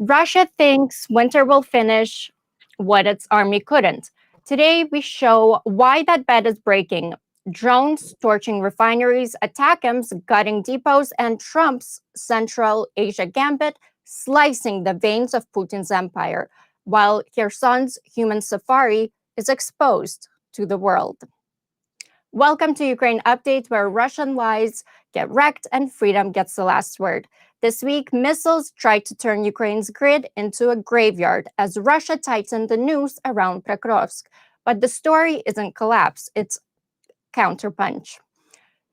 Russia thinks winter will finish what its army couldn't. Today, we show why that bet is breaking. Drones torching refineries, ATACMS gutting depots, and Trump's Central Asia gambit slicing the veins of Putin's empire, while Kherson's human safari is exposed to the world. Welcome to Ukraine Update, where Russian lies get wrecked and freedom gets the last word. This week, missiles tried to turn Ukraine's grid into a graveyard as Russia tightened the noose around Pokrovsk. But the story isn't collapse, it's counterpunch.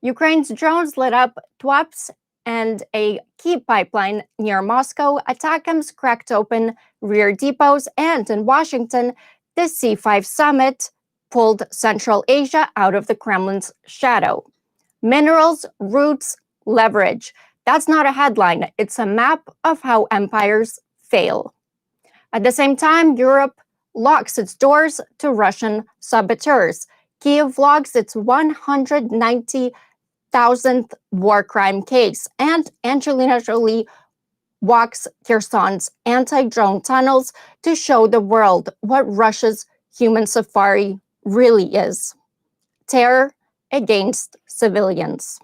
Ukraine's drones lit up TWAPs and a key pipeline near Moscow. ATACMS cracked open rear depots, and in Washington, the C5 summit pulled Central Asia out of the Kremlin's shadow. Minerals, roots, leverage. That's not a headline. It's a map of how empires fail. At the same time, Europe locks its doors to Russian saboteurs. Kyiv logs its 190,000th war crime case, and Angelina Jolie walks Kherson's anti-drone tunnels to show the world what Russia's human safari really is: terror against civilians.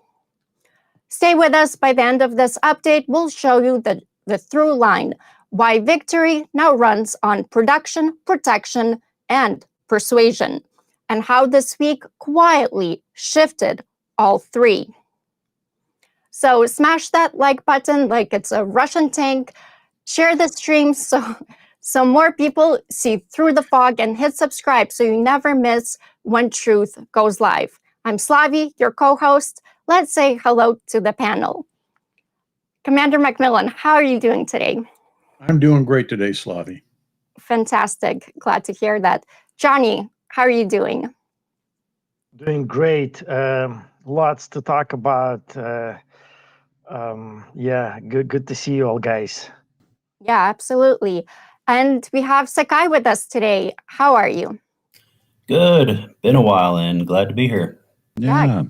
Stay with us. By the end of this update, we'll show you the through line, why victory now runs on production, protection, and persuasion, and how this week quietly shifted all three. So smash that like button like it's a Russian tank, share the stream so more people see through the fog, and hit subscribe so you never miss when truth goes live. I'm Slavie, your co-host. Let's say hello to the panel. Commander Macmillan, how are you doing today? I'm doing great today, Slavie. Fantastic. Glad to hear that. Johnny, how are you doing? Doing great. Lots to talk about. Yeah, good to see you all, guys. Yeah, absolutely. And we have Sakai with us today. How are you? Good. Been a while and glad to be here. Yeah.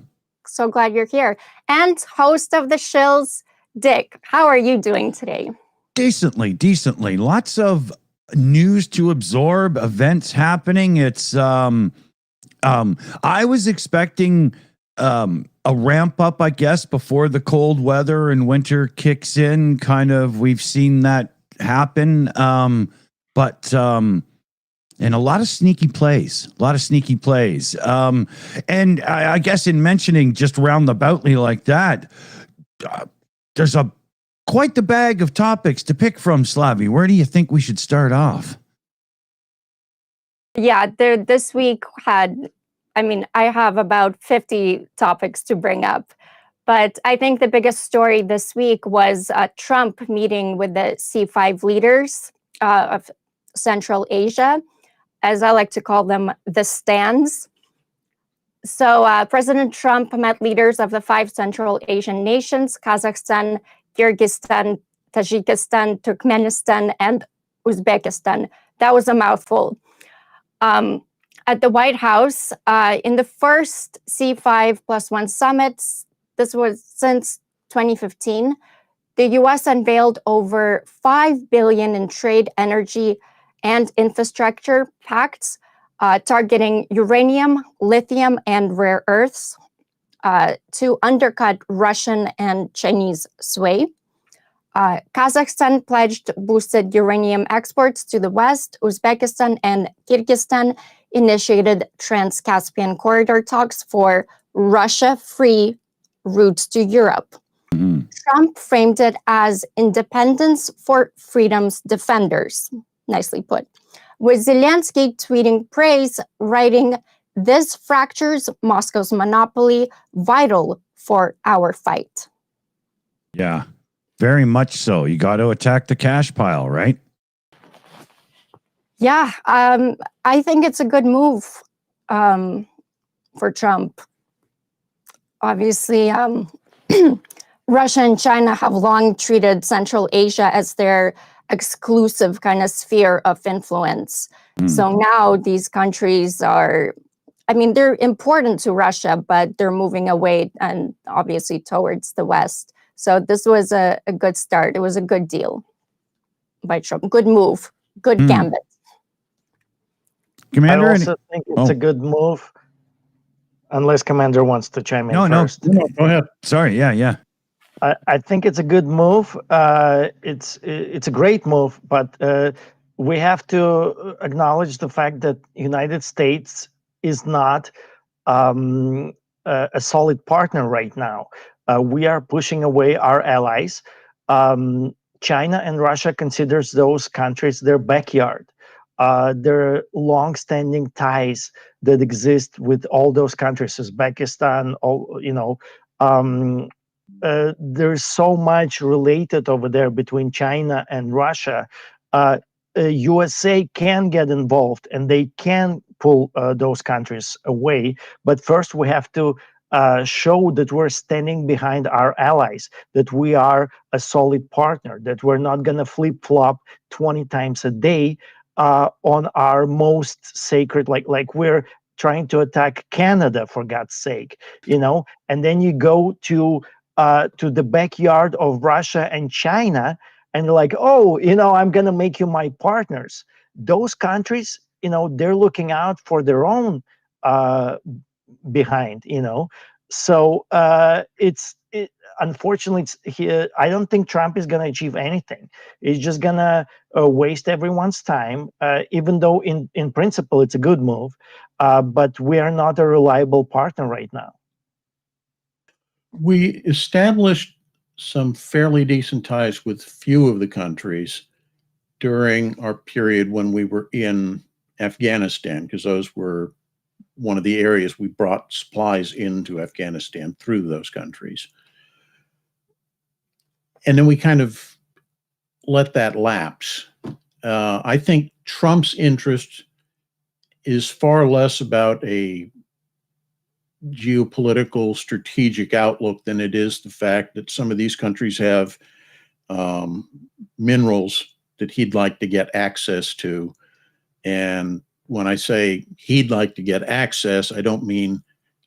So glad you're here. And host of the Shills, Dick, how are you doing today? Decently. Lots of news to absorb, events happening. It's I was expecting a ramp up, I guess, before the cold weather and winter kicks in. Kind of, we've seen that happen. But and a lot of sneaky plays, and I guess in mentioning just roundaboutly like that, there's quite the bag of topics to pick from, Slavie. Where do you think we should start off? Yeah, this week I have about 50 topics to bring up. But I think the biggest story this week was Trump meeting with the C5 leaders of Central Asia, as I like to call them, the stands. So President Trump met leaders of the 5 Central Asian nations: Kazakhstan, Kyrgyzstan, Tajikistan, Turkmenistan, and Uzbekistan. That was a mouthful. At the White House, in the first C5+1 summits, this was since 2015, the U.S. unveiled over $5 billion in trade, energy, and infrastructure pacts targeting uranium, lithium, and rare earths to undercut Russian and Chinese sway. Kazakhstan pledged boosted uranium exports to the West. Uzbekistan and Kyrgyzstan initiated Trans-Caspian corridor talks for Russia-free routes to Europe. Trump framed it as independence for freedom's defenders. Nicely put. With Zelensky tweeting praise, writing, "This fractures Moscow's monopoly, vital for our fight." Yeah, very much so. You got to attack the cash pile, right? Yeah, I think it's a good move for Trump. Obviously, Russia and China have long treated Central Asia as their exclusive kind of sphere of influence. So now these countries are, they're important to Russia, but they're moving away and obviously towards the West. So this was a good start. It was a good deal. by Trump. Good move, good gambit. Commander. I also think it's a good move, unless Commander wants to chime in first. No, go ahead. Sorry. Yeah. I think it's a good move. It's a great move, but we have to acknowledge the fact that United States is not a solid partner right now. We are pushing away our allies. China and Russia considers those countries their backyard. There are long-standing ties that exist with all those countries, Uzbekistan, there's so much related over there between China and Russia. USA can get involved and they can pull those countries away. But first, we have to show that we're standing behind our allies, that we are a solid partner, that we're not going to flip-flop 20 times a day on our most sacred, like we're trying to attack Canada, for God's sake, and then you go to the backyard of Russia and China, and you're like, oh, I'm going to make you my partners. Those countries, they're looking out for their own behind, So unfortunately, I don't think Trump is going to achieve anything. He's just going to waste everyone's time, even though in principle it's a good move. But we are not a reliable partner right now. We established some fairly decent ties with few of the countries during our period when we were in Afghanistan, because those were one of the areas we brought supplies into Afghanistan through those countries. And then we kind of let that lapse. I think Trump's interest is far less about a geopolitical strategic outlook than it is the fact that some of these countries have minerals that he'd like to get access to. And when I say he'd like to get access, I don't mean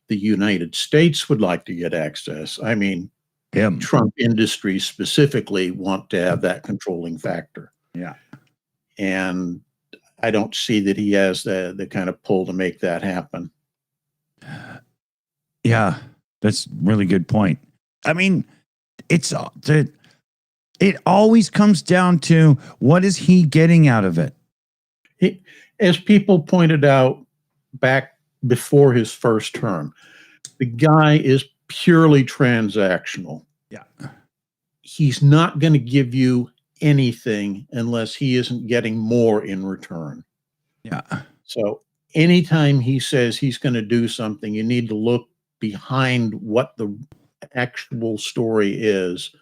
the United States would like to get access. I mean, Him. Trump Industries specifically want to have that controlling factor. Yeah. And I don't see that he has the kind of pull to make that happen. Yeah, that's a really good point. I mean, it always comes down to what is he getting out of it? As people pointed out back before his first term, the guy is purely transactional. Yeah. He's not going to give you anything unless he isn't getting more in return. Yeah. So anytime he says he's going to do something, you need to look behind what the actual story is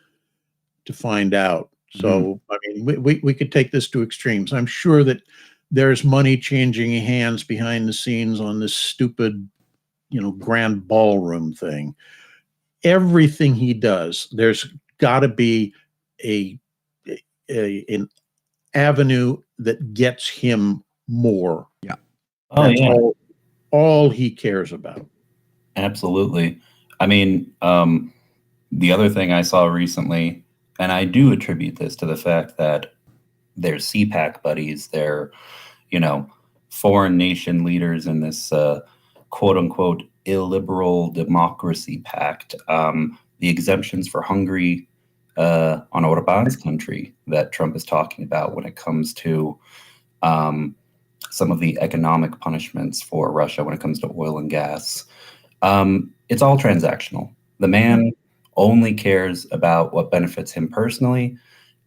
to find out. So, I mean, we could take this to extremes. I'm sure that there's money changing hands behind the scenes on this stupid, grand ballroom thing. Everything he does, there's got to be an avenue that gets him more. Yeah. Oh, That's yeah. all he cares about. Absolutely. I mean, the other thing I saw recently, and I do attribute this to the fact that they're CPAC buddies, they're, foreign nation leaders in this quote unquote illiberal democracy pact, the exemptions for Hungary on Orban's country that Trump is talking about when it comes to some of the economic punishments for Russia when it comes to oil and gas. It's all transactional. The man only cares about what benefits him personally,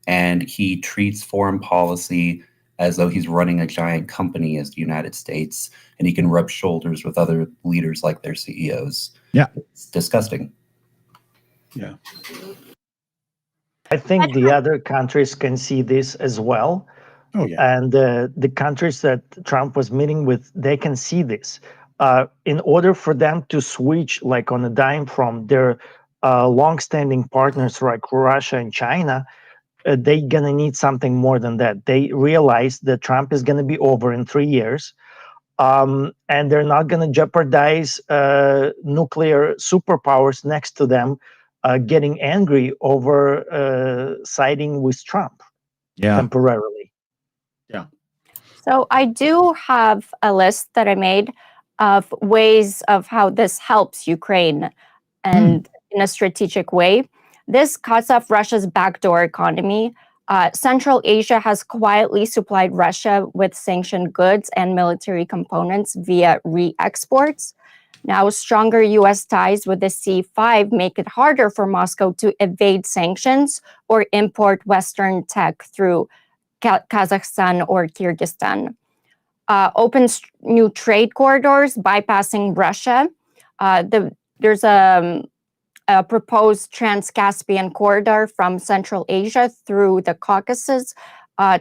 and he treats foreign policy as though he's running a giant company as the United States, and he can rub shoulders with other leaders like their CEOs. Yeah. It's disgusting. Yeah. I think the other countries can see this as well. Oh, yeah. And the countries that Trump was meeting with, they can see this. In order for them to switch like on a dime from their long-standing partners like Russia and China, they're going to need something more than that. They realize that Trump is going to be over in 3 years, and they're not going to jeopardize nuclear superpowers next to them getting angry over siding with Trump. Yeah. temporarily. So I do have a list that I made of ways of how this helps Ukraine and in a strategic way. This cuts off Russia's backdoor economy. Central Asia has quietly supplied Russia with sanctioned goods and military components via re-exports. Now, stronger US ties with the C5 make it harder for Moscow to evade sanctions or import Western tech through Kazakhstan or Kyrgyzstan. Opens new trade corridors bypassing Russia. There's a proposed Trans-Caspian corridor from Central Asia through the Caucasus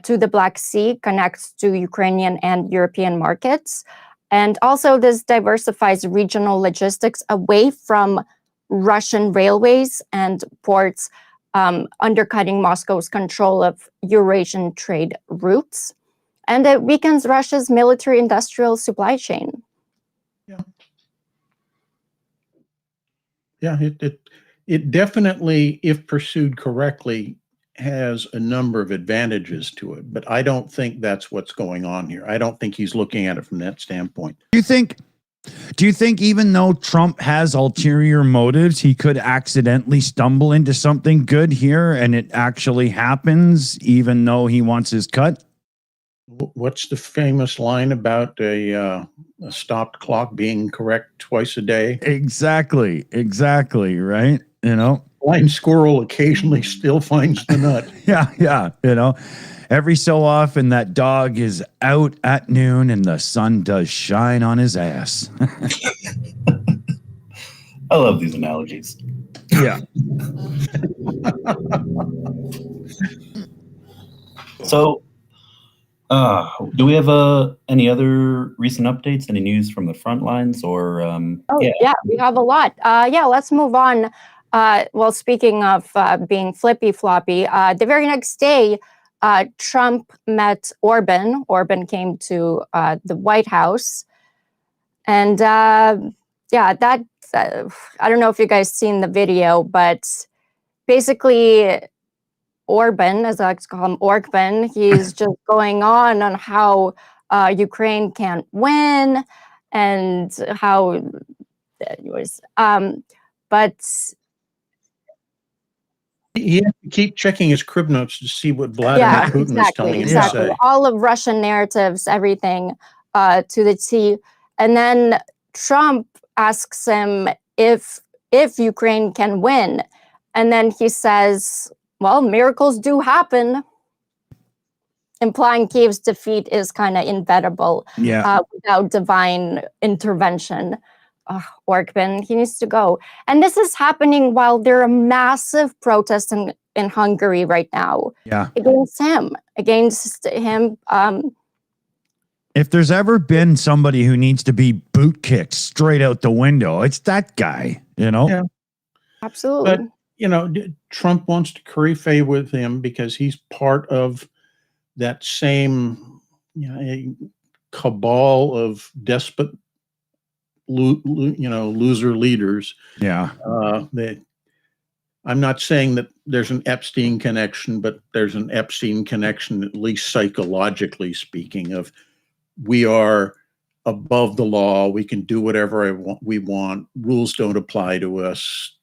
to the Black Sea, connects to Ukrainian and European markets. And also this diversifies regional logistics away from Russian railways and ports, undercutting Moscow's control of Eurasian trade routes. And it weakens Russia's military-industrial supply chain. Yeah, it definitely, if pursued correctly, has a number of advantages to it. But I don't think that's what's going on here. I don't think he's looking at it from that standpoint. Do you think even though Trump has ulterior motives, he could accidentally stumble into something good here and it actually happens even though he wants his cut? What's the famous line about a stopped clock being correct twice a day? Exactly, right? You know? Blind squirrel occasionally still finds the nut. Yeah, you know? Every so often that dog is out at noon and the sun does shine on his ass. I love these analogies. Yeah. So, do we have any other recent updates? Any news from the front lines? Or Yeah, we have a lot. Let's move on. Well, speaking of being flippy floppy, the very next day, Trump met Orban. Orban came to the White House, and that I don't know if you guys seen the video, but basically Orban, as I like to call him, Orban, he's just going on how Ukraine can't win and how, anyways, but He has to keep checking his crib notes to see what Vladimir Putin is telling him to say. All of Russian narratives, everything to the T. And then Trump asks him if Ukraine can win. And then he says, well, miracles do happen, implying Kiev's defeat is kind of inevitable without divine intervention. Orban, he needs to go. And this is happening while there are massive protests in Hungary right now against him. If there's ever been somebody who needs to be boot kicked straight out the window, it's that guy, you know? Yeah. Absolutely. But, you know, Trump wants to curry favor with him because he's part of that same cabal of despot, loser leaders. Yeah. I'm not saying that there's an Epstein connection, but there's an Epstein connection, at least psychologically speaking, of we are above the law. We can do whatever we want. Rules don't apply to us.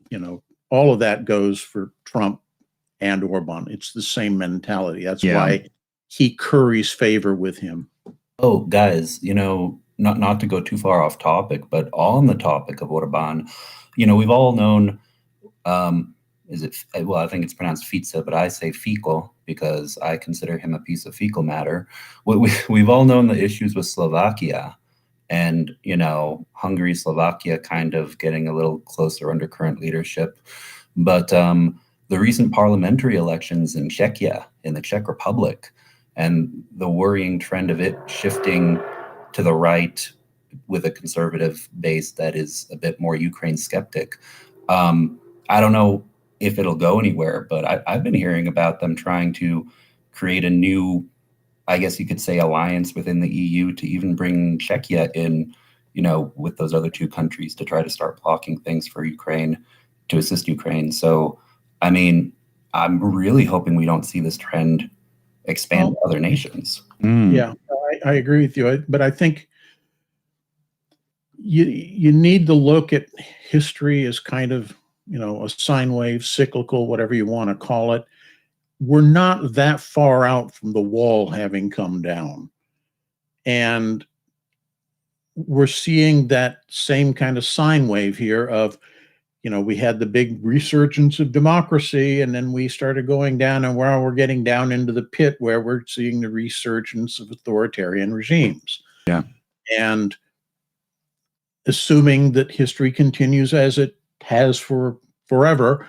You know, all of that goes for Trump and Orban. It's the same mentality. That's why he curries favor with him. Oh, guys, you know, not to go too far off topic, but on the topic of Orban, you know, we've all known, I think it's pronounced Fica, but I say fecal because I consider him a piece of fecal matter. We've all known the issues with Slovakia and, you know, Hungary, Slovakia kind of getting a little closer under current leadership. But the recent parliamentary elections in Czechia, in the Czech Republic, and the worrying trend of it shifting to the right with a conservative base that is a bit more Ukraine skeptic. I don't know if it'll go anywhere, but I've been hearing about them trying to create a new, I guess you could say, alliance within the EU to even bring Czechia in, you know, with those other two countries to try to start blocking things for Ukraine, to assist Ukraine. So, I mean, I'm really hoping we don't see this trend expand to other nations. Yeah, I agree with you. But I think you need to look at history as kind of, a sine wave, cyclical, whatever you want to call it. We're not that far out from the wall having come down. And we're seeing that same kind of sine wave here of, we had the big resurgence of democracy, and then we started going down, and now we're getting down into the pit where we're seeing the resurgence of authoritarian regimes. Yeah. And assuming that history continues as it has for forever,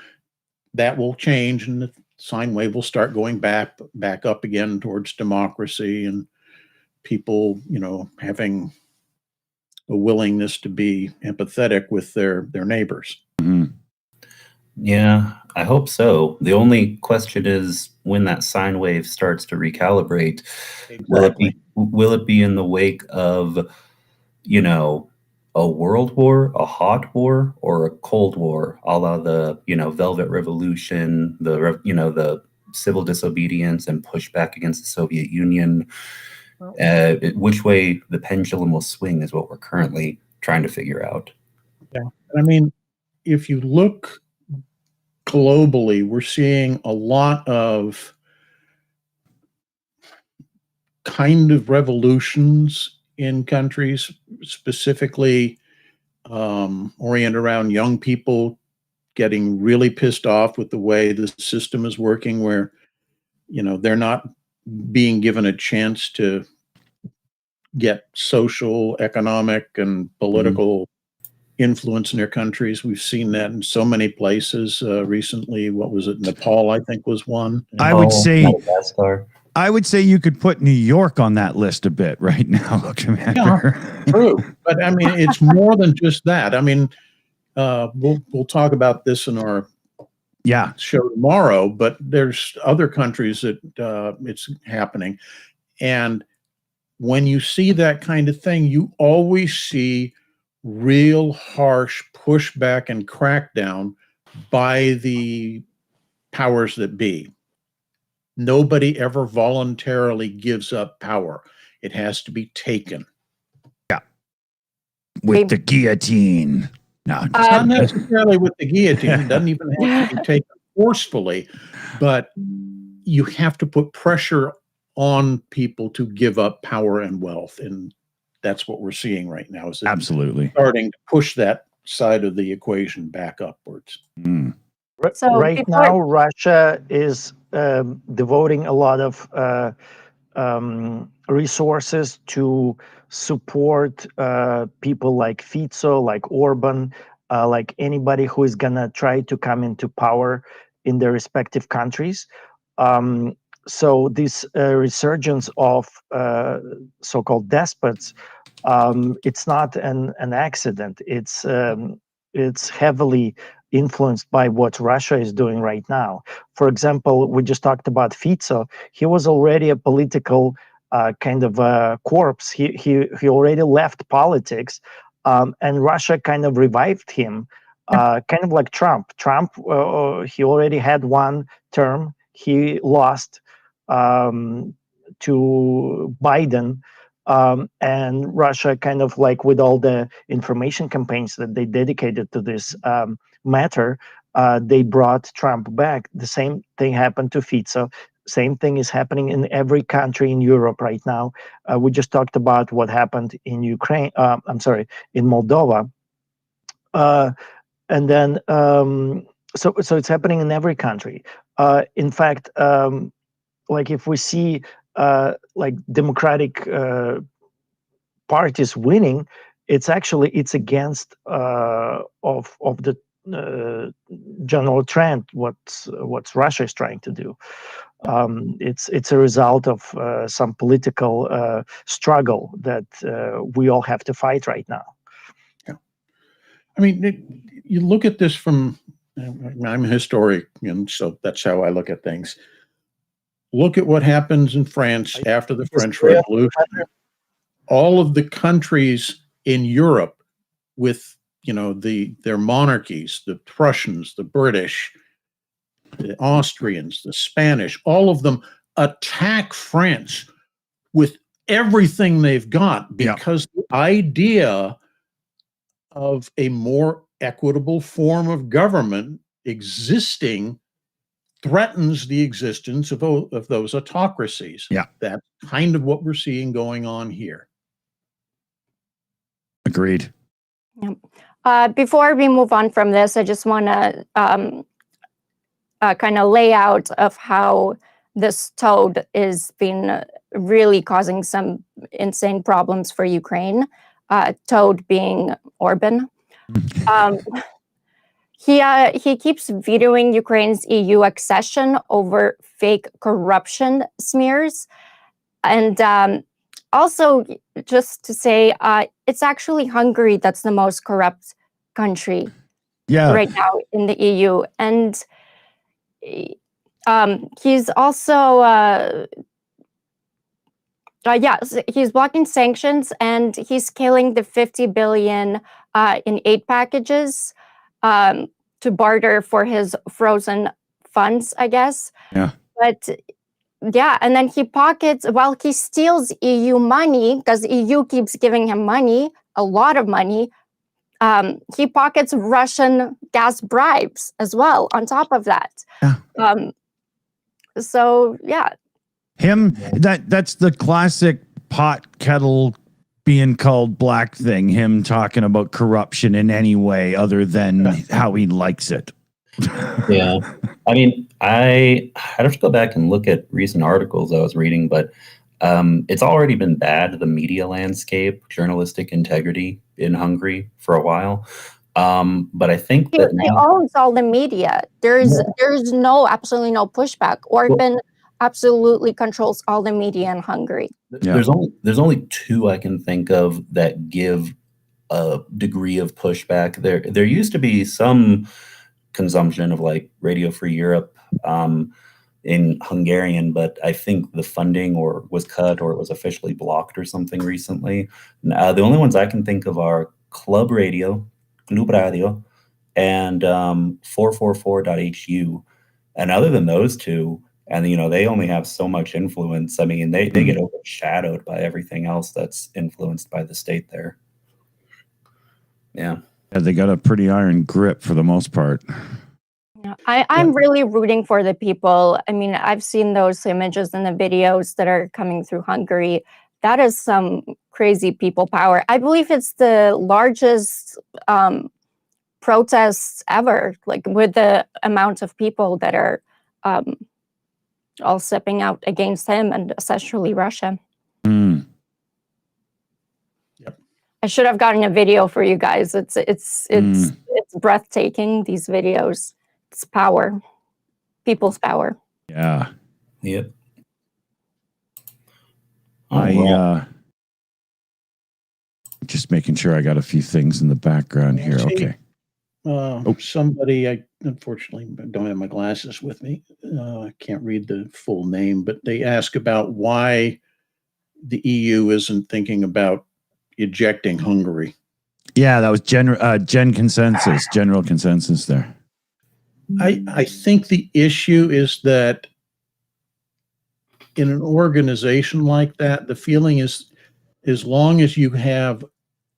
that will change, and the sine wave will start going back up again towards democracy and people, having a willingness to be empathetic with their neighbors. Mm-hmm. Yeah, I hope so. The only question is when that sine wave starts to recalibrate, Exactly. will it be in the wake of, a world war, a hot war, or a cold war, a la the, Velvet Revolution, the civil disobedience and pushback against the Soviet Union? Which way the pendulum will swing is what we're currently trying to figure out. Yeah. I mean, if you look globally, we're seeing a lot of kind of revolutions in countries, specifically oriented around young people getting really pissed off with the way the system is working, where, they're not being given a chance to get social, economic, and political influence in their countries. We've seen that in so many places recently. What was it? Nepal, I think, was one. I would say Madagascar. I would say you could put New York on that list a bit right now, Commander. Yeah, true. But I mean, it's more than just that. I mean, we'll talk about this in our show tomorrow, but there's other countries that it's happening. And when you see that kind of thing, you always see real harsh pushback and crackdown by the powers that be. Nobody ever voluntarily gives up power. It has to be taken. Yeah. With the guillotine. No, not necessarily with the guillotine. It doesn't even have to be taken forcefully, but you have to put pressure on people to give up power and wealth. And that's what we're seeing right now. Is absolutely starting to push that side of the equation back upwards. So right now, Russia is devoting a lot of resources to support people like Fico, like Orban, like anybody who is gonna try to come into power in their respective countries. So this resurgence of so-called despots, it's not an accident. It's heavily influenced by what Russia is doing right now. For example, we just talked about Fico. He was already a political kind of corpse. He already left politics, and Russia kind of revived him, kind of like Trump. Trump, he already had one term. He lost to Biden. And Russia kind of like with all the information campaigns that they dedicated to this matter, they brought Trump back. The same thing happened to Fico. Same thing is happening in every country in Europe right now. We just talked about what happened in Ukraine. In Moldova. And then, so it's happening in every country. In fact, like if we see like democratic parties winning, it's against of the general trend what Russia is trying to do. It's a result of some political struggle that we all have to fight right now. Yeah, I mean, you look at this from. I'm a historian, so that's how I look at things. Look at what happens in France after the French Revolution. All of the countries in Europe with, their monarchies, the Prussians, the British, the Austrians, the Spanish, all of them attack France with everything they've got because the idea of a more equitable form of government existing threatens the existence of those autocracies. Yeah. That's kind of what we're seeing going on here. Agreed. Before we move on from this, I just want to kind of lay out of how this toad is been really causing some insane problems for Ukraine. Toad being Orban. He keeps vetoing Ukraine's EU accession over fake corruption smears. And also, just to say, it's actually Hungary that's the most corrupt country right now in the EU. And he's also, he's blocking sanctions, and he's killing the 50 billion in aid packages to barter for his frozen funds, I guess. Yeah. But yeah, and then he steals EU money because EU keeps giving him money, a lot of money. He pockets Russian gas bribes as well on top of that. Yeah. So yeah. That's the classic pot kettle being called black thing, him talking about corruption in any way other than how he likes it. Yeah. I mean, I'd have to go back and look at recent articles I was reading, but it's already been bad, the media landscape, journalistic integrity in Hungary for a while. But I think that he owns all the media. There's absolutely no pushback. Orban absolutely controls all the media in Hungary. There's only two I can think of that give a degree of pushback. There used to be some consumption of like Radio Free Europe in Hungarian, but I think the funding was cut or it was officially blocked or something recently. The only ones I can think of are Club Radio, and 444.hu. And other than those two, and they only have so much influence. I mean, they get overshadowed by everything else that's influenced by the state there. Yeah, they got a pretty iron grip for the most part. Yeah, I'm really rooting for the people. I mean, I've seen those images and the videos that are coming through Hungary. That is some crazy people power. I believe it's the largest protests ever, like with the amount of people that are all stepping out against him and essentially Russia. Mm. Yep. I should have gotten a video for you guys. It's breathtaking, these videos. It's power. People's power. Yeah. Yep. Just making sure I got a few things in the background here. Okay. Somebody, I unfortunately don't have my glasses with me. I can't read the full name, but they ask about why the EU isn't thinking about ejecting Hungary. Yeah, that was general consensus there. I think the issue is that in an organization like that, the feeling is as long as you have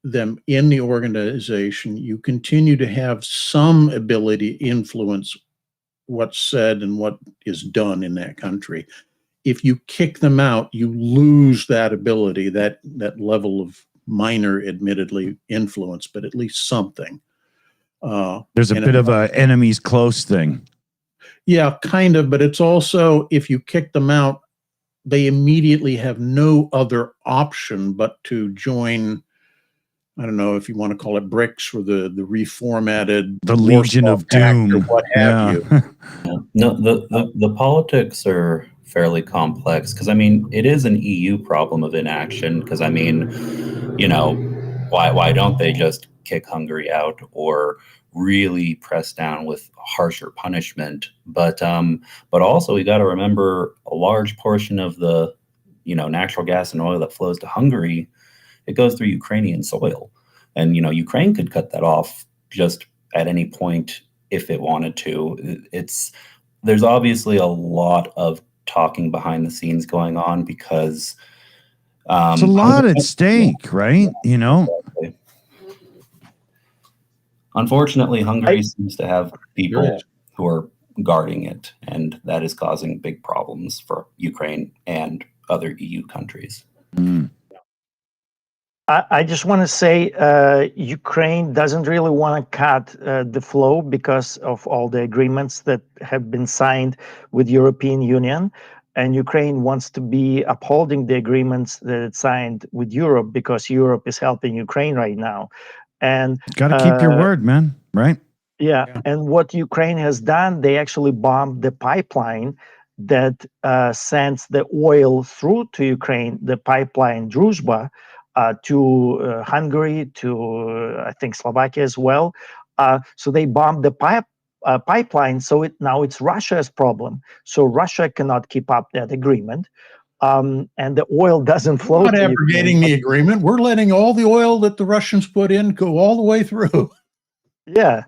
them in the organization, you continue to have some ability to influence what's said and what is done in that country. If you kick them out, you lose that ability, that level of minor, admittedly, influence, but at least something. There's a bit of a enemies close thing. Yeah, kind of, but it's also, if you kick them out, they immediately have no other option but to join, I don't know if you want to call it BRICS or the reformatted, the Legion of Doom, or what have you. Yeah. No, the politics are fairly complex because I mean it is an EU problem of inaction. Because I mean, why don't they just kick Hungary out or really press down with harsher punishment? But also we got to remember a large portion of the natural gas and oil that flows to Hungary, it goes through Ukrainian soil. And, Ukraine could cut that off just at any point if it wanted to. It's there's obviously a lot of talking behind the scenes going on because It's a lot at stake, right? You know? Exactly. Unfortunately, Hungary seems to have people who are guarding it, and that is causing big problems for Ukraine and other EU countries. Mm. I just want to say Ukraine doesn't really want to cut the flow because of all the agreements that have been signed with European Union. And Ukraine wants to be upholding the agreements that it signed with Europe because Europe is helping Ukraine right now. And Got to keep your word, man, right? yeah, and what Ukraine has done, they actually bombed the pipeline that sends the oil through to Ukraine, the pipeline Druzhba, to Hungary, to I think Slovakia as well. So they bombed the pipeline. So now it's Russia's problem. So Russia cannot keep up that agreement. And the oil doesn't flow. We're not abrogating the agreement. We're letting all the oil that the Russians put in go all the way through. Yeah.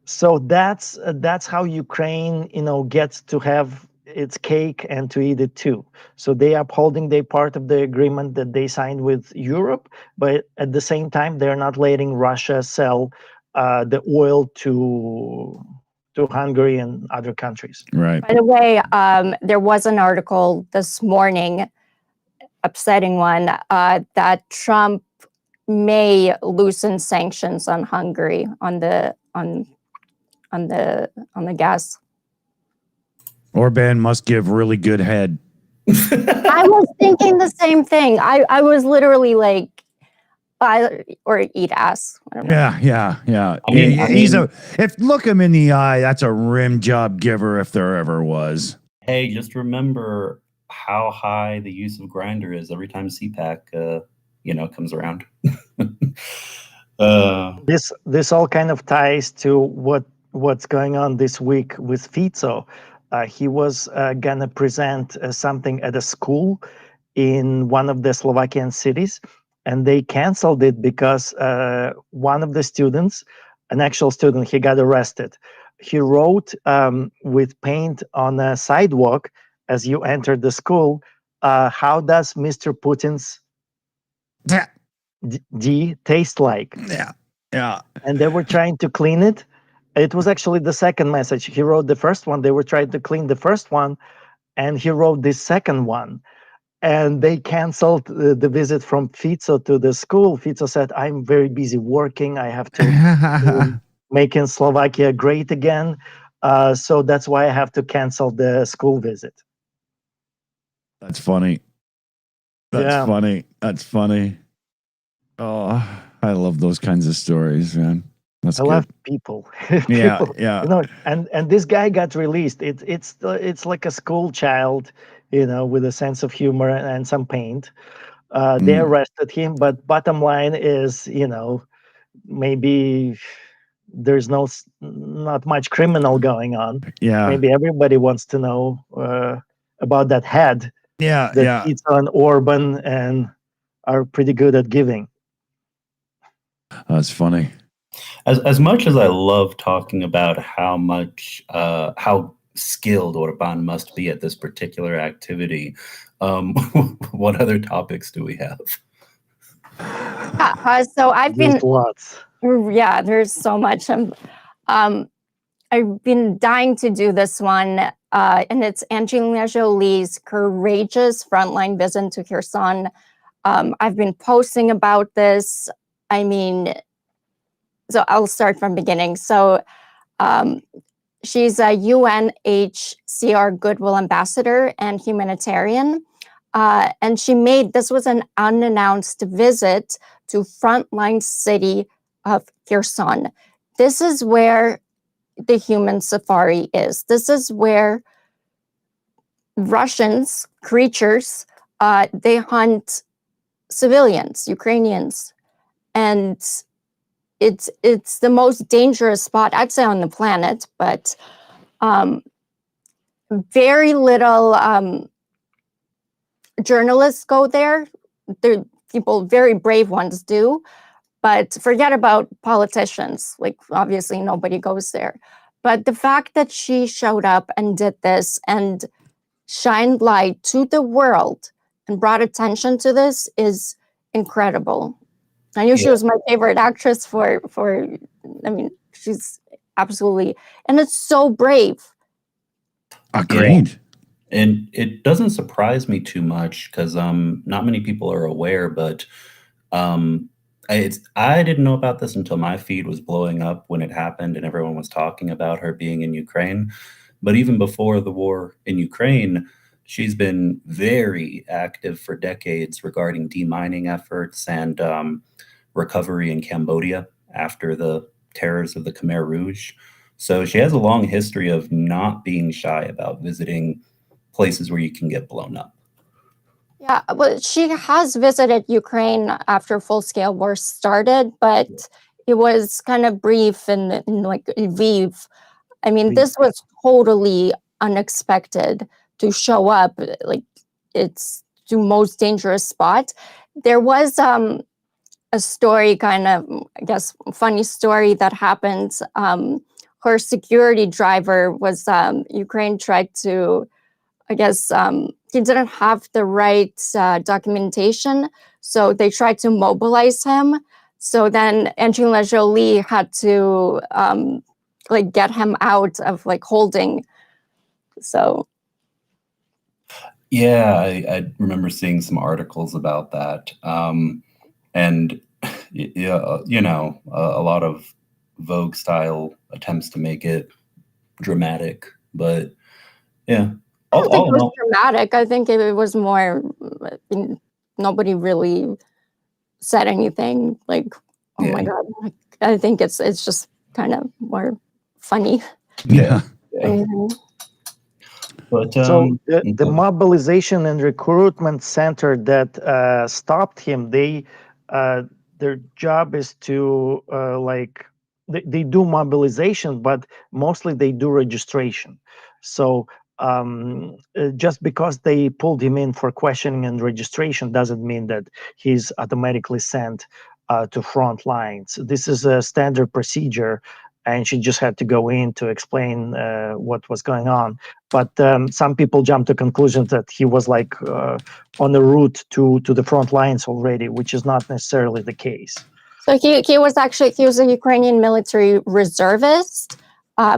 So that's how Ukraine, gets to have its cake and to eat it too. So they are upholding their part of the agreement that they signed with Europe, but at the same time, they're not letting Russia sell the oil to Hungary and other countries. Right. By the way, there was an article this morning, upsetting one, that Trump may loosen sanctions on Hungary on the gas. Orban must give really good head. I was thinking the same thing. I was literally like, or eat ass. I don't know. Yeah. I mean, if look him in the eye, that's a rim job giver if there ever was. Hey, just remember how high the use of Grindr is every time CPAC, comes around. This all kind of ties to what's going on this week with Fico. He was gonna present something at a school in one of the Slovakian cities, and they canceled it because one of the students, an actual student, he got arrested. He wrote with paint on a sidewalk as you entered the school, how does Mr. Putin's D taste like? Yeah. And they were trying to clean it. It was actually the second message. He wrote the first one. They were trying to clean the first one, and he wrote the second one. And they canceled the visit from Fico to the school. Fico said, "I'm very busy working. I have to making Slovakia great again. So that's why I have to cancel the school visit." That's funny. That's funny. Oh, I love those kinds of stories, man. That's I good. love people. Yeah. And this guy got released. It's like a school child, with a sense of humor and some paint. They arrested him, but bottom line is, maybe there's not much criminal going on. Yeah. Maybe everybody wants to know about that head. Yeah. That Fico and Orban and are pretty good at giving. That's funny. As much as I love talking about how skilled Orban must be at this particular activity, what other topics do we have? So I've There's been lots. Yeah, there's so much. I've been dying to do this one, and it's Angelina Jolie's courageous frontline visit to Kherson. I've been posting about this. I mean, so I'll start from beginning. So she's a UNHCR Goodwill Ambassador and humanitarian. And this was an unannounced visit to frontline city of Kherson. This is where the human safari is. This is where Russians, creatures, they hunt civilians, Ukrainians. And it's the most dangerous spot, I'd say, on the planet, but very little journalists go there. People, very brave ones do, but forget about politicians. Like, obviously nobody goes there. But the fact that she showed up and did this and shined light to the world and brought attention to this is incredible. I knew she was my favorite actress for I mean, she's absolutely, and it's so brave. Agreed. Yeah. And it doesn't surprise me too much because not many people are aware, but I didn't know about this until my feed was blowing up when it happened and everyone was talking about her being in Ukraine. But even before the war in Ukraine, she's been very active for decades regarding demining efforts and recovery in Cambodia after the terrors of the Khmer Rouge. So she has a long history of not being shy about visiting places where you can get blown up. Yeah, well, she has visited Ukraine after full-scale war started, but it was kind of brief and like Lviv. I mean, this was totally unexpected to show up. Like, it's the most dangerous spot. There was a story, kind of, I guess, funny story that happened. Her security driver was Ukraine tried to, I guess, he didn't have the right documentation, so they tried to mobilize him. So then Angelina Jolie had to like get him out of like holding. So yeah, I remember seeing some articles about that, and yeah, you know, a lot of Vogue style attempts to make it dramatic, but yeah, I don't think all it in was all, dramatic. I think it was more, nobody really said anything like, oh my yeah, God. Like, I think it's just kind of more funny. Yeah. yeah. But So the mobilization and recruitment center that stopped him, their job is to they do mobilization, but mostly they do registration. So just because they pulled him in for questioning and registration doesn't mean that he's automatically sent to front lines. This is a standard procedure, and she just had to go in to explain what was going on. But some people jump to conclusions that he was like on the route to the front lines already, which is not necessarily the case. So he was a Ukrainian military reservist.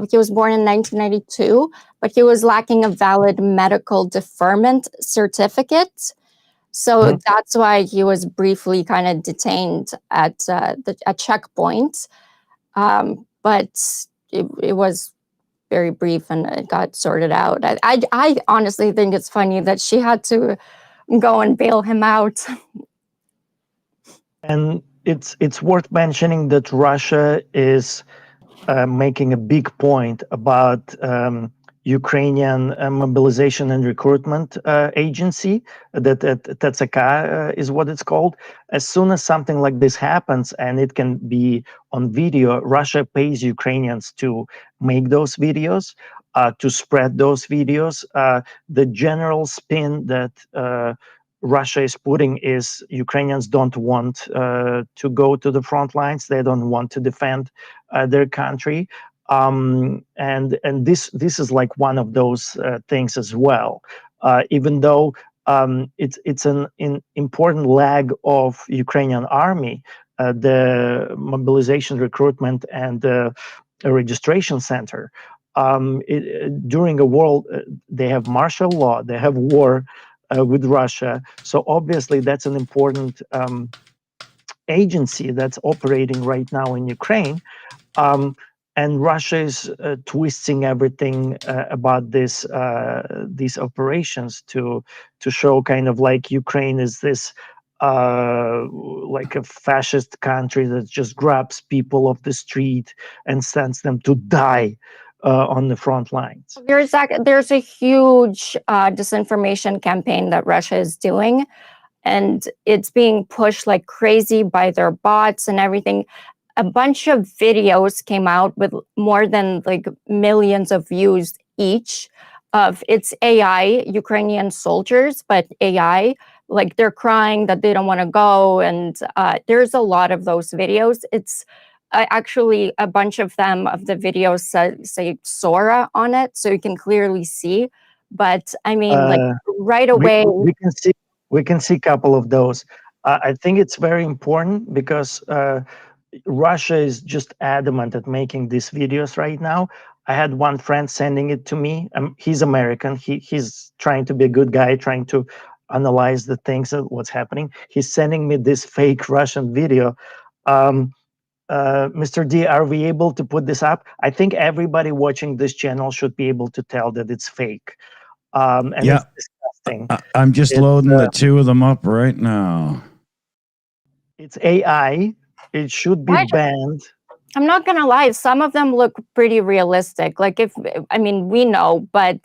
He was born in 1992, but he was lacking a valid medical deferment certificate. So that's why he was briefly kind of detained at a checkpoint. But it was very brief and it got sorted out. I honestly think it's funny that she had to go and bail him out. And it's worth mentioning that Russia is making a big point about Ukrainian mobilization and recruitment agency, that TSK is what it's called. As soon as something like this happens, and it can be on video, Russia pays Ukrainians to make those videos, to spread those videos. The general spin that Russia is putting is Ukrainians don't want to go to the front lines. They don't want to defend their country. And this is like one of those things as well. Even though it's an important lag of Ukrainian army, the mobilization, recruitment, and registration center. During a war, they have martial law, they have war with Russia. So obviously that's an important agency that's operating right now in Ukraine. And Russia is twisting everything about these operations to show kind of like Ukraine is this like a fascist country that just grabs people off the street and sends them to die on the front lines. There's a huge disinformation campaign that Russia is doing, and it's being pushed like crazy by their bots and everything. A bunch of videos came out with more than like millions of views each of it's AI, Ukrainian soldiers, but AI, like they're crying that they don't want to go. And there's a lot of those videos. It's actually a bunch of them, of the videos say Sora on it, so you can clearly see. But I mean, like right away, we can see a couple of those. I think it's very important because Russia is just adamant at making these videos right now. I had one friend sending it to me. He's American. He's trying to be a good guy, trying to analyze the things of what's happening. He's sending me this fake Russian video. Mr. D, are we able to put this up? I think everybody watching this channel should be able to tell that it's fake. And Yeah. it's disgusting. I'm just loading the two of them up right now. It's AI. It should be banned. I'm not gonna lie, some of them look pretty realistic. Like I mean, we know, but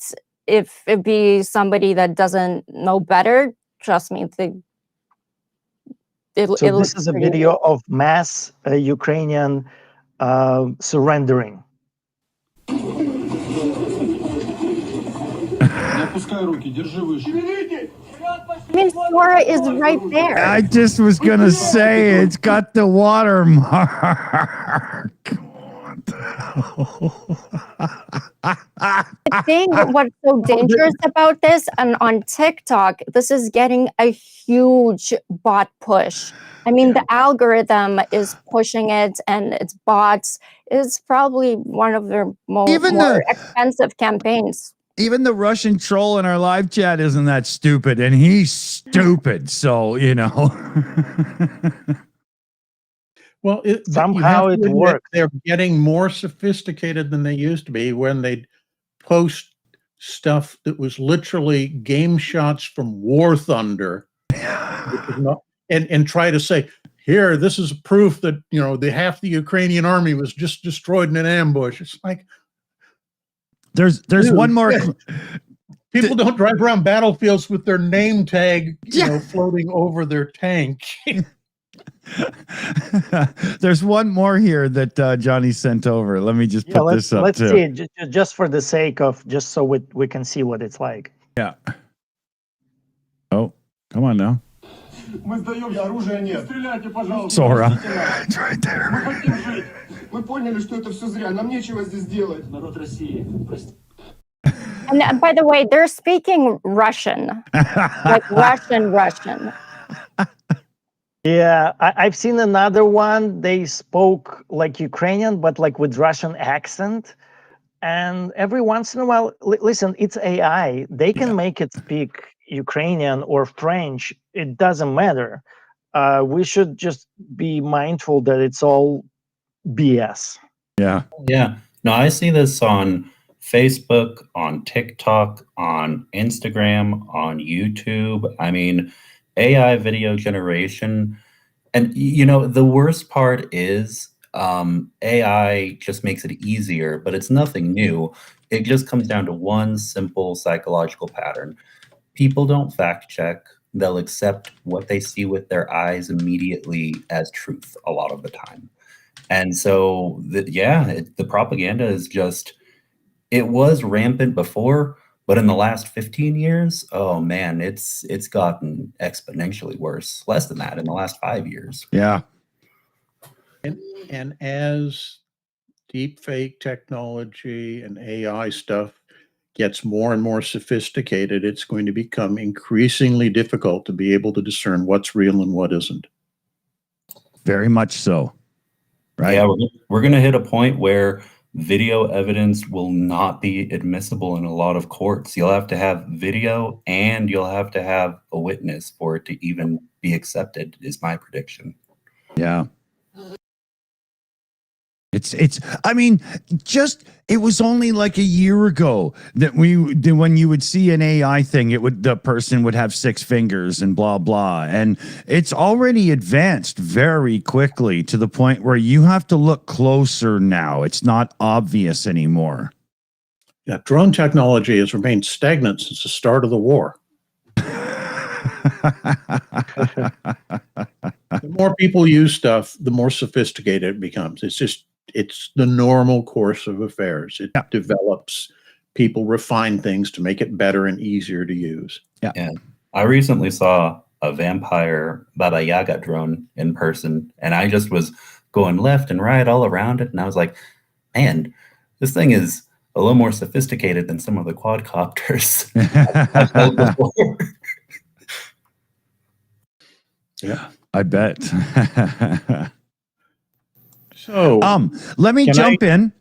if it be somebody that doesn't know better, trust me, So this is a video of mass Ukrainian surrendering. I mean, Sora is right there. I just was gonna say it's got the watermark. What the hell? I think what's so dangerous about this, and on TikTok, this is getting a huge bot push. I mean, the algorithm is pushing it, and its bots is probably one of their more expensive campaigns. Even the Russian troll in our live chat isn't that stupid, and he's stupid. So, you know. Well, somehow it works. They're getting more sophisticated than they used to be when they'd post stuff that was literally game shots from War Thunder, and try to say, here, this is proof that, you know, half the Ukrainian army was just destroyed in an ambush. It's like, there's dude, one more. People don't drive around battlefields with their name tag, you know, floating over their tank. There's one more here that Johnny sent over. Let me just put this up. Let's see it, just for the sake of, just so we can see what it's like. Yeah. Oh, come on now. Sora. It's right there. And by the way, they're speaking Russian, like Russian. Yeah, I've seen another one. They spoke like Ukrainian, but like with Russian accent. And every once in a while, listen, it's AI. They can make it speak Ukrainian or French. It doesn't matter. We should just be mindful that it's all BS. Yeah. Yeah. No, I see this on Facebook, on TikTok, on Instagram, on YouTube. I mean, AI video generation. And, you know, the worst part is AI just makes it easier, but it's nothing new. It just comes down to one simple psychological pattern. People don't fact check. They'll accept what they see with their eyes immediately as truth a lot of the time. And so, the propaganda is just, it was rampant before, but in the last 15 years, oh man, it's gotten exponentially worse. Less than that in the last 5 years. Yeah. And as deep fake technology and AI stuff gets more and more sophisticated, it's going to become increasingly difficult to be able to discern what's real and what isn't. Very much so. Right. Yeah, we're going to hit a point where video evidence will not be admissible in a lot of courts. You'll have to have video and you'll have to have a witness for it to even be accepted, is my prediction. Yeah. I mean, it was only like a year ago that when you would see an AI thing, the person would have 6 fingers and blah, blah. And it's already advanced very quickly to the point where you have to look closer now. It's not obvious anymore. Yeah. Drone technology has remained stagnant since the start of the war. The more people use stuff, the more sophisticated it becomes. It's the normal course of affairs. It develops, people refine things to make it better and easier to use. Yeah. I recently saw a vampire Baba Yaga drone in person, and I just was going left and right all around it. And I was like, man, this thing is a little more sophisticated than some of the quadcopters I've held before. Yeah. I bet. So let me jump in.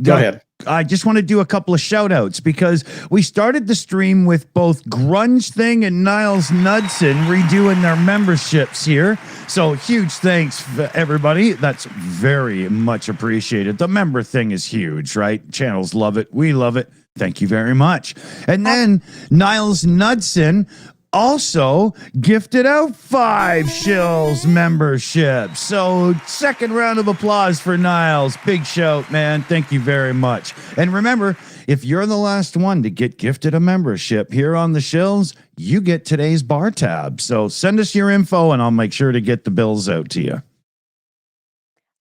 Go ahead. I just want to do a couple of shout outs because we started the stream with both Grunge Thing and Niles Knudsen redoing their memberships here. So huge thanks for everybody. That's very much appreciated. The member thing is huge, right? Channels love it. We love it. Thank you very much. And then Niles Knudsen also gifted out 5 Shills memberships. So second round of applause for Niles. Big shout, man. Thank you very much. And remember, if you're the last one to get gifted a membership here on the Shills, you get today's bar tab. So send us your info and I'll make sure to get the bills out to you.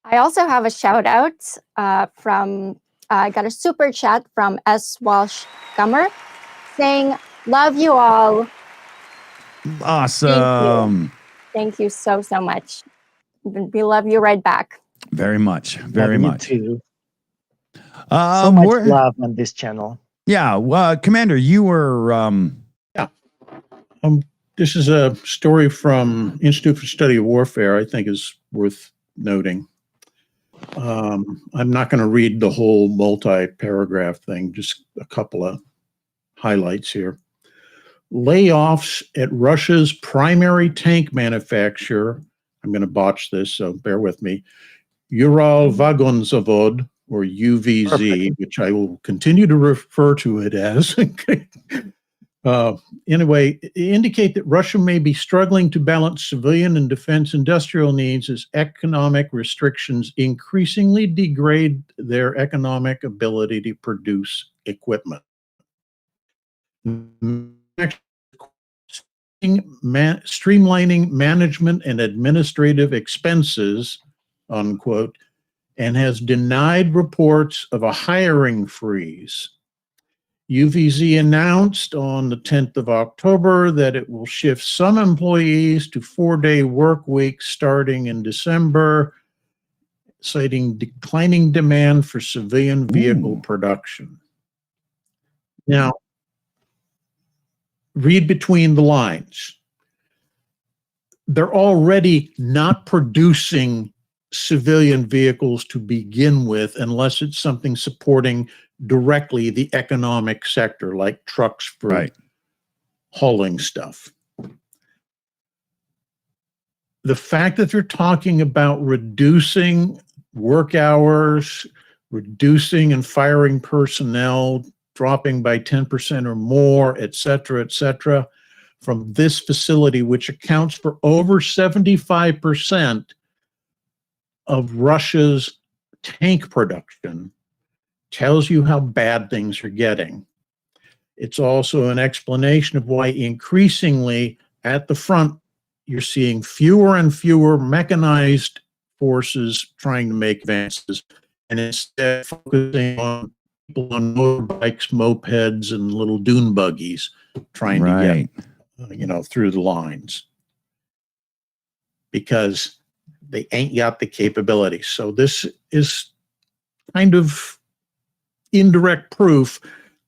I also have a shout out from, I got a super chat from S. Walsh Gummer saying, love you all. Awesome. Thank you so much. We love you right back. Very much. Very Me much. too. So much we're- love on this channel. Yeah. Commander, you were. This is a story from Institute for Study of Warfare. I think is worth noting. I'm not going to read the whole multi-paragraph thing. Just a couple of highlights here. Layoffs at Russia's primary tank manufacturer. I'm going to botch this, so bear with me. Ural Vagonzavod, or UVZ, Perfect. which I will continue to refer to it as. Anyway, indicate that Russia may be struggling to balance civilian and defense industrial needs as economic restrictions increasingly degrade their economic ability to produce equipment. Streamlining management and administrative expenses, unquote, and has denied reports of a hiring freeze. UVZ announced on the 10th of October that it will shift some employees to 4-day work weeks starting in December, citing declining demand for civilian vehicle production. Now, read between the lines. They're already not producing civilian vehicles to begin with unless it's something supporting directly the economic sector, like trucks for hauling stuff. The fact that they're talking about reducing work hours, reducing and firing personnel, dropping by 10% or more, et cetera, from this facility, which accounts for over 75% of Russia's tank production, tells you how bad things are getting. It's also an explanation of why increasingly at the front, you're seeing fewer and fewer mechanized forces trying to make advances, and instead focusing on people on motorbikes, mopeds, and little dune buggies trying to get, through the lines, because they ain't got the capability. So this is kind of indirect proof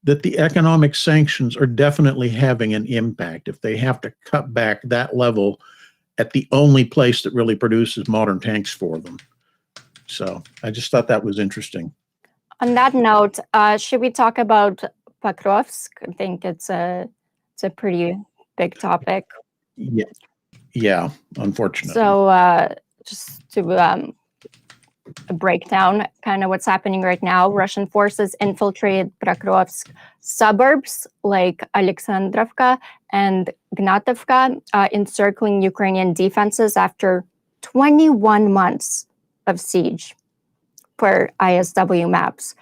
that the economic sanctions are definitely having an impact if they have to cut back that level at the only place that really produces modern tanks for them. So I just thought that was interesting. On that note, should we talk about Pokrovsk? I think it's a pretty big topic. Yeah, unfortunately. So just to break down kind of what's happening right now, Russian forces infiltrated Pokrovsk suburbs like Alexandrovka and Gnatovka, encircling Ukrainian defenses after 21 months of siege, per ISW maps.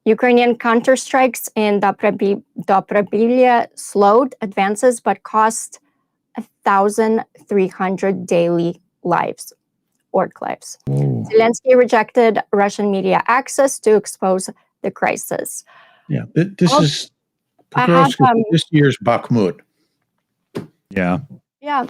Ukrainian counterstrikes in Dobrobylia slowed advances but cost 1,300 daily lives, orc lives. Zelensky rejected Russian media access to expose the crisis. Yeah, this is Pokrovsk, this year's Bakhmut. Yeah. Yeah.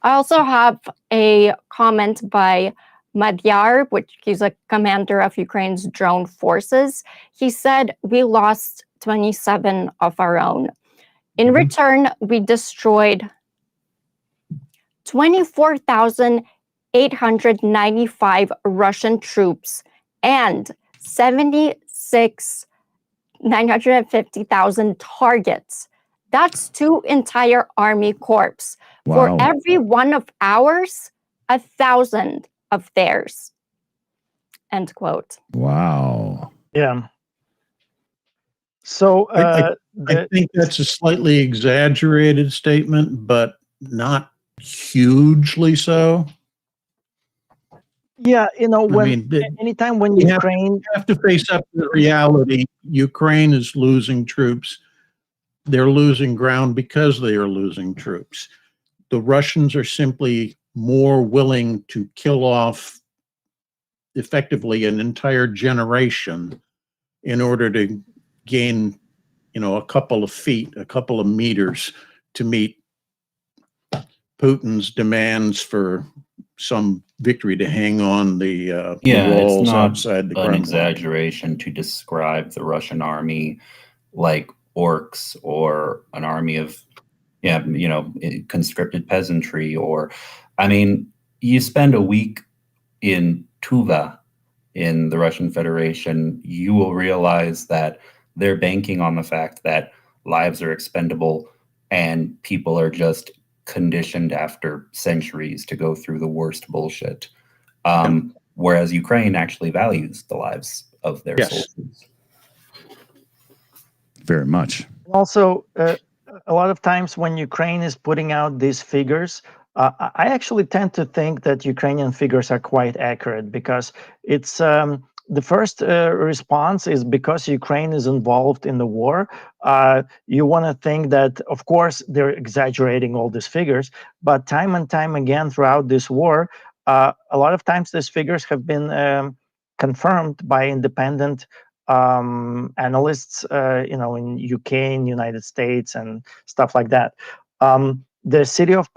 I also have a comment by Madyar, which he's a commander of Ukraine's drone forces, he said, "We lost 27 of our own. In return, we destroyed 24,895 Russian troops and 950,000 targets. That's 2 entire army corps. For Wow. every one of ours, 1,000 of theirs." End quote. Wow. Yeah. So I think that's a slightly exaggerated statement, but not hugely so. yeah, anytime when we have- Ukraine, You have to face up to the reality. Ukraine is losing troops. They're losing ground because they are losing troops. The Russians are simply more willing to kill off effectively an entire generation in order to gain, a couple of feet, a couple of meters to meet Putin's demands for some victory to hang on the It's walls not outside the an Kremlin. exaggeration to describe the Russian army like orcs or an army of, conscripted peasantry. I mean, you spend a week in Tuva in the Russian Federation, you will realize that they're banking on the fact that lives are expendable and people are just conditioned after centuries to go through the worst bullshit. Whereas Ukraine actually values the lives of their soldiers. Very much. also a lot of times when Ukraine is putting out these figures, I actually tend to think that Ukrainian figures are quite accurate, because it's the first response is because Ukraine is involved in the war. You want to think that, of course, they're exaggerating all these figures, but time and time again throughout this war, a lot of times these figures have been confirmed by independent analysts, in UK, in United States, and stuff like that. The city of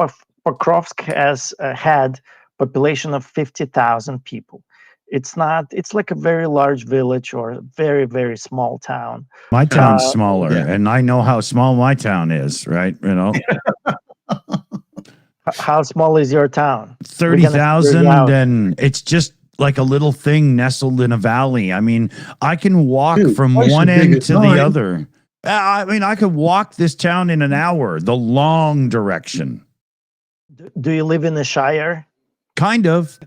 Pokrovsk has had population of 50,000 people. It's like a very large village or a very, very small town. My town's smaller, and I know how small my town is, right? How small is your town? 30,000, and it's just like a little thing nestled in a valley. I mean, I can walk from one end to the other. I mean, I could walk this town in an hour, the long direction. Do you live in the Shire? Kind of,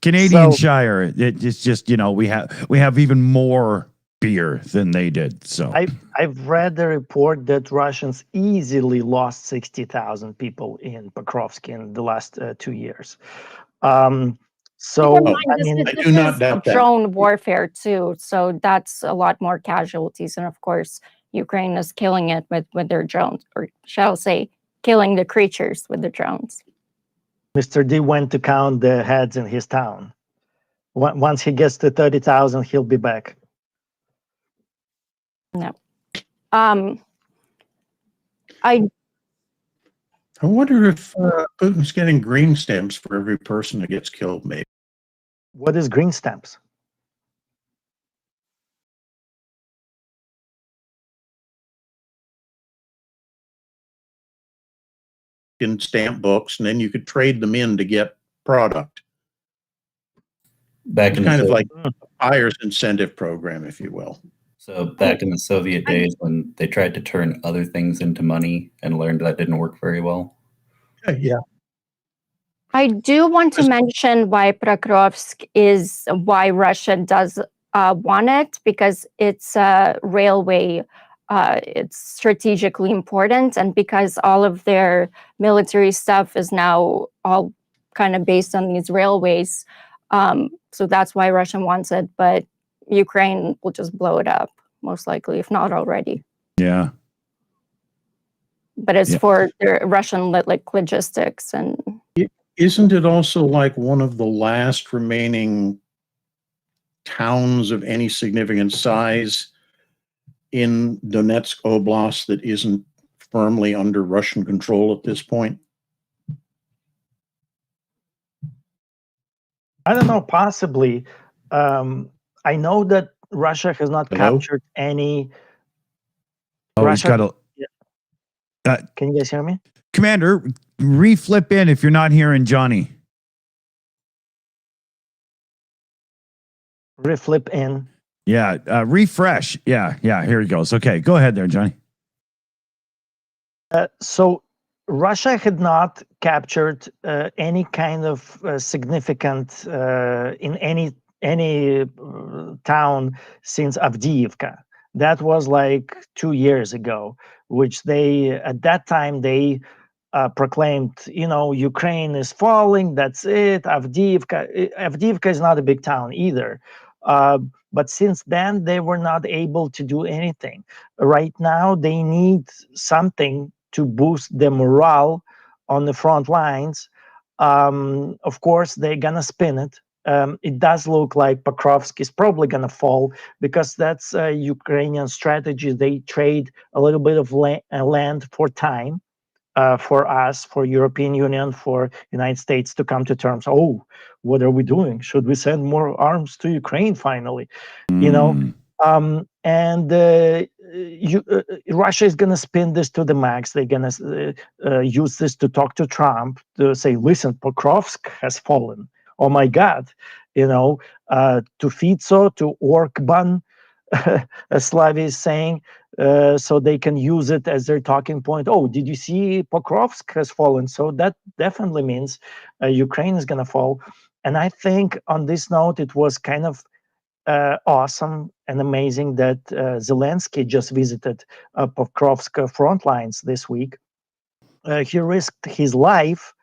Canadian Shire. It's just, we have even more beer than they did. So I've read the report that Russians easily lost 60,000 people in Pokrovsk in the last 2 years. So I do not doubt that. Drone warfare too, so that's a lot more casualties, and of course Ukraine is killing it with their drones, or shall I say, killing the creatures with the drones. Mr. D went to count the heads in his town. Once he gets to 30,000, he'll be back. No. I wonder if Putin's getting green stamps for every person that gets killed, maybe. What is green stamps? In stamp books, and then you could trade them in to get product. Back in kind of like Mm. a buyer's incentive program, if you will. So back in the Soviet days, when they tried to turn other things into money and learned that didn't work very well. Yeah. I do want to mention why Pokrovsk is why Russia does want it, because it's a railway. It's strategically important, and because all of their military stuff is now all kind of based on these railways. So that's why Russia wants it, but Ukraine will just blow it up, most likely, if not already. Yeah. But it's for their Russian logistics. And isn't it also like one of the last remaining towns of any significant size in Donetsk Oblast that isn't firmly under Russian control at this point? I don't know, possibly. I know that Russia has not Hello? captured any. Oh, he's Russia. got a Can you guys hear me? Commander. Reflip in if you're not hearing Johnny. Reflip in. Yeah, refresh. Yeah, here he goes. Okay, go ahead there, Johnny. So Russia had not captured any kind of significant in any town since Avdiivka. That was like 2 years ago, which they at that time they proclaimed, Ukraine is falling. That's it. Avdiivka is not a big town either. But since then, they were not able to do anything. Right now, they need something to boost the morale on the front lines. Of course, they're gonna spin it. It does look like Pokrovsk is probably gonna fall because that's a Ukrainian strategy. They trade a little bit of land for time. For us, for European Union, for United States to come to terms. Oh, what are we doing? Should we send more arms to Ukraine finally? And Russia is going to spin this to the max. They're going to use this to talk to Trump to say, listen, Pokrovsk has fallen. Oh my God, to Fico, to Orkban, as Slavie is saying, so they can use it as their talking point. Oh, did you see Pokrovsk has fallen? So that definitely means Ukraine is going to fall. And I think on this note, it was kind of awesome and amazing that Zelensky just visited Pokrovsk front lines this week. He risked his life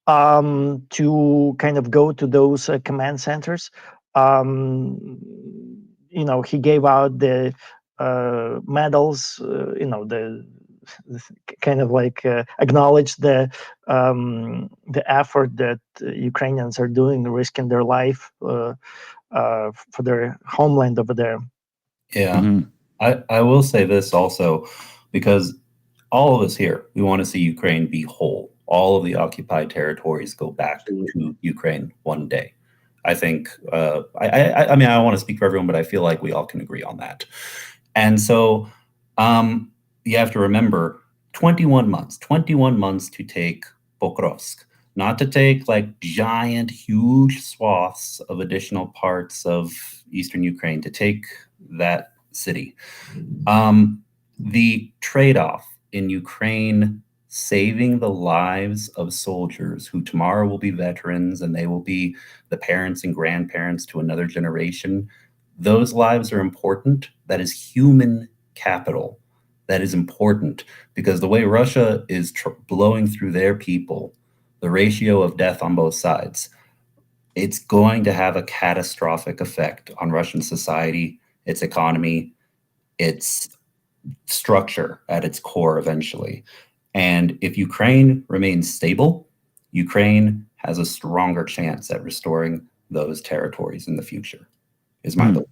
to kind of go to those command centers. He gave out the medals, the kind of like acknowledge the effort that Ukrainians are doing, risking their life for their homeland over there. Yeah. I will say this also, because all of us here, we want to see Ukraine be whole. All of the occupied territories go back to Ukraine one day. I think, I mean, I don't want to speak for everyone, but I feel like we all can agree on that. And so you have to remember 21 months to take Pokrovsk, not to take like giant, huge swaths of additional parts of Eastern Ukraine, to take that city. The trade-off in Ukraine saving the lives of soldiers who tomorrow will be veterans and they will be the parents and grandparents to another generation. Those lives are important. That is human capital. That is important because the way Russia is blowing through their people, the ratio of death on both sides, it's going to have a catastrophic effect on Russian society, its economy, its structure at its core eventually. And if Ukraine remains stable, Ukraine has a stronger chance at restoring those territories in the future, is my belief.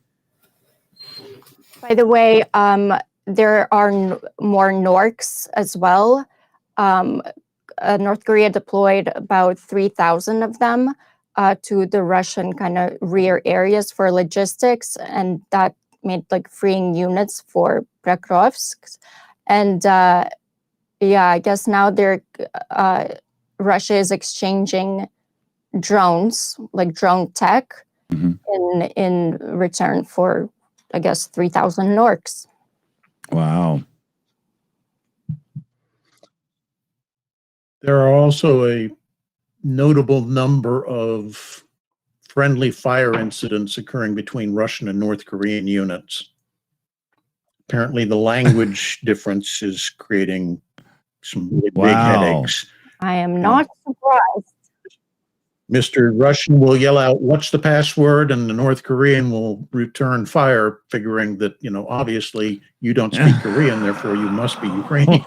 By the way, there are more Norks as well. North Korea deployed about 3,000 of them to the Russian kind of rear areas for logistics, and that made like freeing units for Pokrovsk. And I guess now Russia is exchanging drones, like drone tech, in return for, I guess, 3,000 Norks. Wow. There are also a notable number of friendly fire incidents occurring between Russian and North Korean units. Apparently, the language difference is creating some really big headaches. I am not surprised. Mr. Russian will yell out, "What's the password?" And the North Korean will return fire, figuring that, obviously you don't speak Korean, therefore you must be Ukrainian.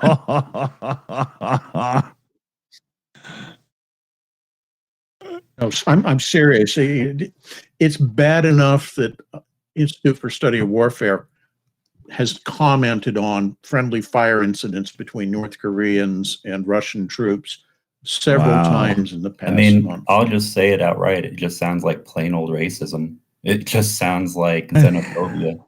No, I'm serious. It's bad enough that Institute for Study of Warfare has commented on friendly fire incidents between North Koreans and Russian troops. several Wow. times in the past I mean, month. I'll just say it outright. It just sounds like plain old racism. It just sounds like xenophobia.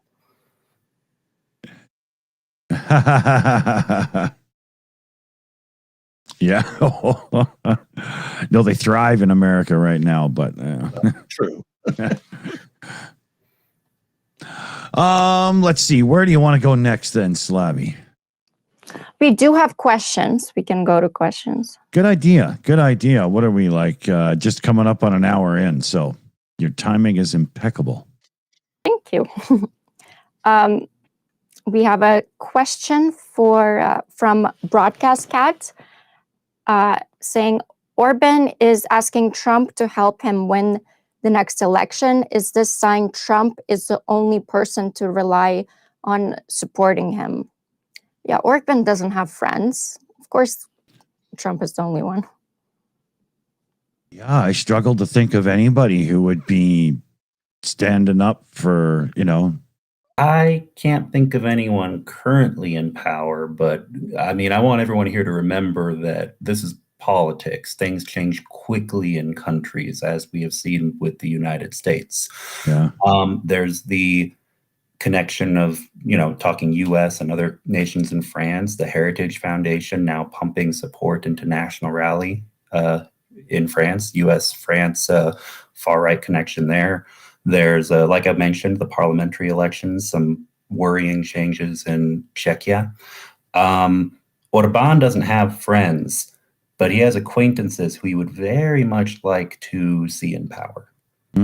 Yeah. No, they thrive in America right now, but True. let's see. Where do you want to go next then, Slavie? We do have questions. We can go to questions. Good idea. Good idea. What are we like? Just coming up on an hour in, so your timing is impeccable. Thank you. We have a question from Broadcast Cat saying, Orban is asking Trump to help him win the next election. Is this sign Trump is the only person to rely on supporting him? Yeah, Orban doesn't have friends. Of course, Trump is the only one. Yeah, I struggle to think of anybody who would be standing up for, I can't think of anyone currently in power, but I mean, I want everyone here to remember that this is politics. Things change quickly in countries, as we have seen with the United States. Yeah. There's the connection of, talking US and other nations in France, the Heritage Foundation now pumping support into National Rally in France, US-France far-right connection there. There's, like I mentioned, the parliamentary elections, some worrying changes in Czechia. Orban doesn't have friends, but he has acquaintances who he would very much like to see in power.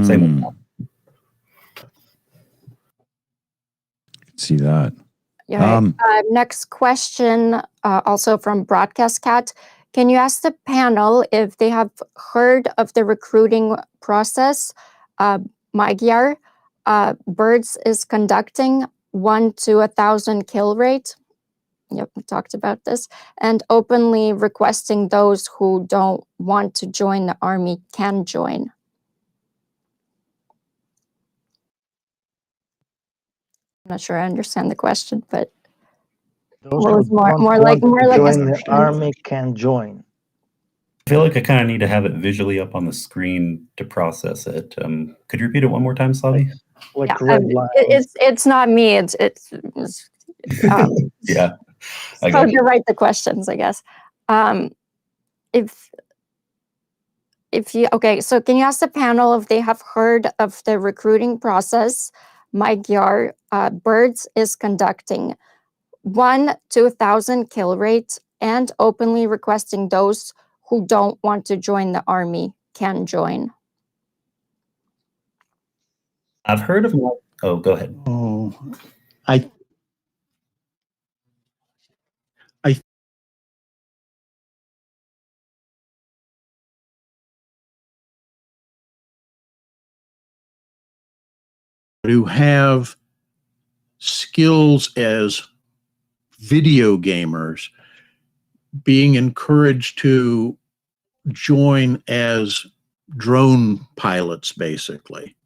Same with Trump. See that. Yeah. Next question, also from Broadcast Cat. Can you ask the panel if they have heard of the recruiting process Magyar Birds is conducting 1 to 1,000 kill rate? Yep, we talked about this. And openly requesting those who don't want to join the army can join. I'm not sure I understand the question, but Those well, who it's more don't like want to a join the statement. army can join. I feel like I kind of need to have it visually up on the screen to process it. Could you repeat it one more time, Slavie? Like Yeah, red lines. it's not me. It's Yeah, I so got to you. write the questions, I guess. If you okay, so can you ask the panel if they have heard of the recruiting process Magyar Birds is conducting 1 to 1,000 kill rate and openly requesting those who don't want to join the army can join? I've heard of. Oh, go ahead. Oh, who have skills as video gamers being encouraged to join as drone pilots, basically.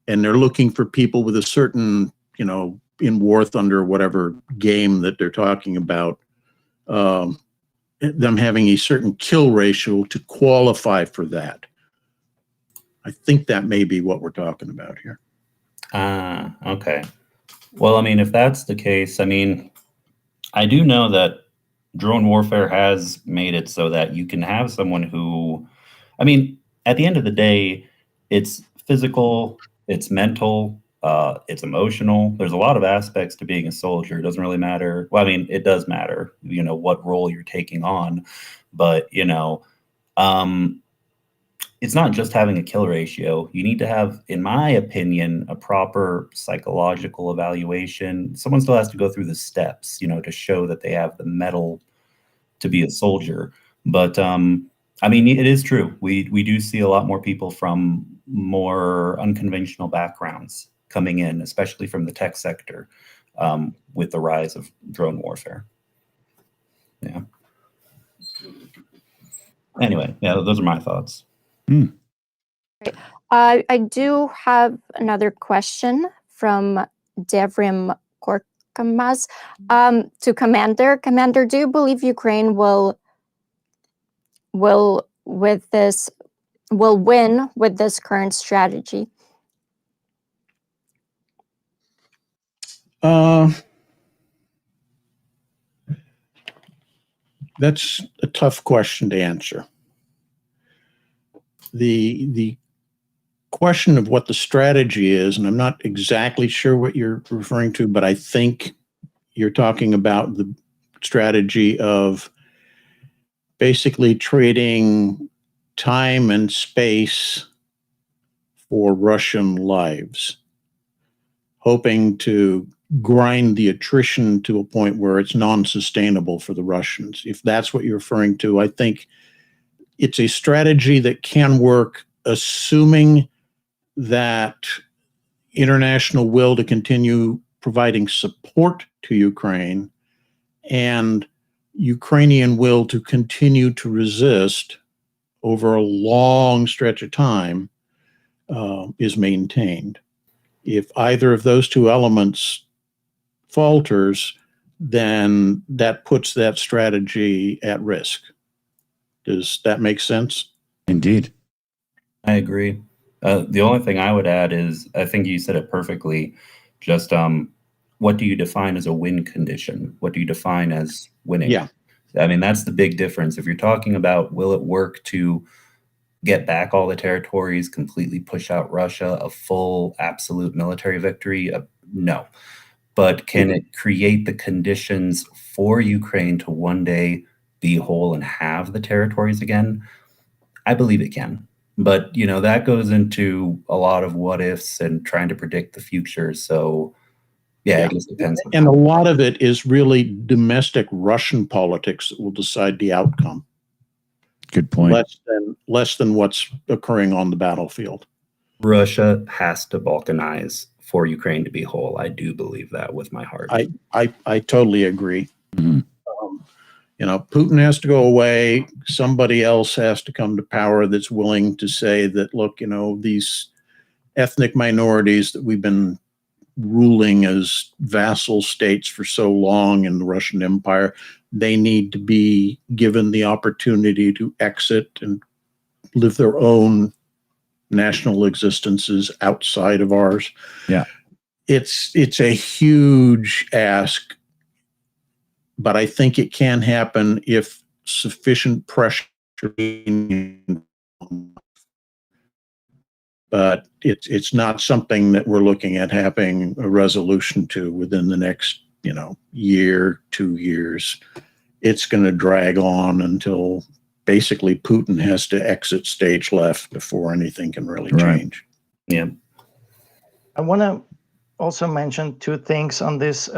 And they're looking for people with a certain, in War Thunder, whatever game that they're talking about, them having a certain kill ratio to qualify for that. I think that may be what we're talking about here. Okay. Well, I mean, if that's the case, I mean, I do know that drone warfare has made it so that you can have someone who, I mean, at the end of the day, it's physical, it's mental, it's emotional. There's a lot of aspects to being a soldier. It doesn't really matter. Well, I mean, it does matter, what role you're taking on, but, it's not just having a kill ratio. You need to have, in my opinion, a proper psychological evaluation. Someone still has to go through the steps, to show that they have the mettle to be a soldier. But I mean, it is true. We do see a lot more people from more unconventional backgrounds coming in, especially from the tech sector, with the rise of drone warfare. Yeah. Anyway, yeah, those are my thoughts. I do have another question from Devrim Korkamaz to Commander. Commander, do you believe Ukraine will will win with this current strategy? That's a tough question to answer. The question of what the strategy is, and I'm not exactly sure what you're referring to, but I think you're talking about the strategy of basically trading time and space for Russian lives, hoping to grind the attrition to a point where it's non-sustainable for the Russians. If that's what you're referring to, I think it's a strategy that can work, assuming that international will to continue providing support to Ukraine and Ukrainian will to continue to resist over a long stretch of time is maintained. If either of those two elements falters, then that puts that strategy at risk. Does that make sense? Indeed. I agree. The only thing I would add is, I think you said it perfectly, just what do you define as a win condition? What do you define as winning? Yeah. I mean, that's the big difference. If you're talking about will it work to get back all the territories, completely push out Russia, a full absolute military victory, no. But can it create the conditions for Ukraine to one day be whole and have the territories again? I believe it can. But, that goes into a lot of what ifs and trying to predict the future. So, yeah, I guess it depends. And a lot of it is really domestic Russian politics that will decide the outcome. Good point. Less than what's occurring on the battlefield. Russia has to balkanize for Ukraine to be whole. I do believe that with my heart. I totally agree. Mhm. Putin has to go away. Somebody else has to come to power that's willing to say that, look, these ethnic minorities that we've been ruling as vassal states for so long in the Russian Empire, they need to be given the opportunity to exit and live their own national existences outside of ours. Yeah. It's a huge ask, but I think it can happen if sufficient pressure. But it's not something that we're looking at having a resolution to within the next, year, 2 years. It's going to drag on until basically Putin has to exit stage left before anything can really change. Yeah. I want to also mention two things on this.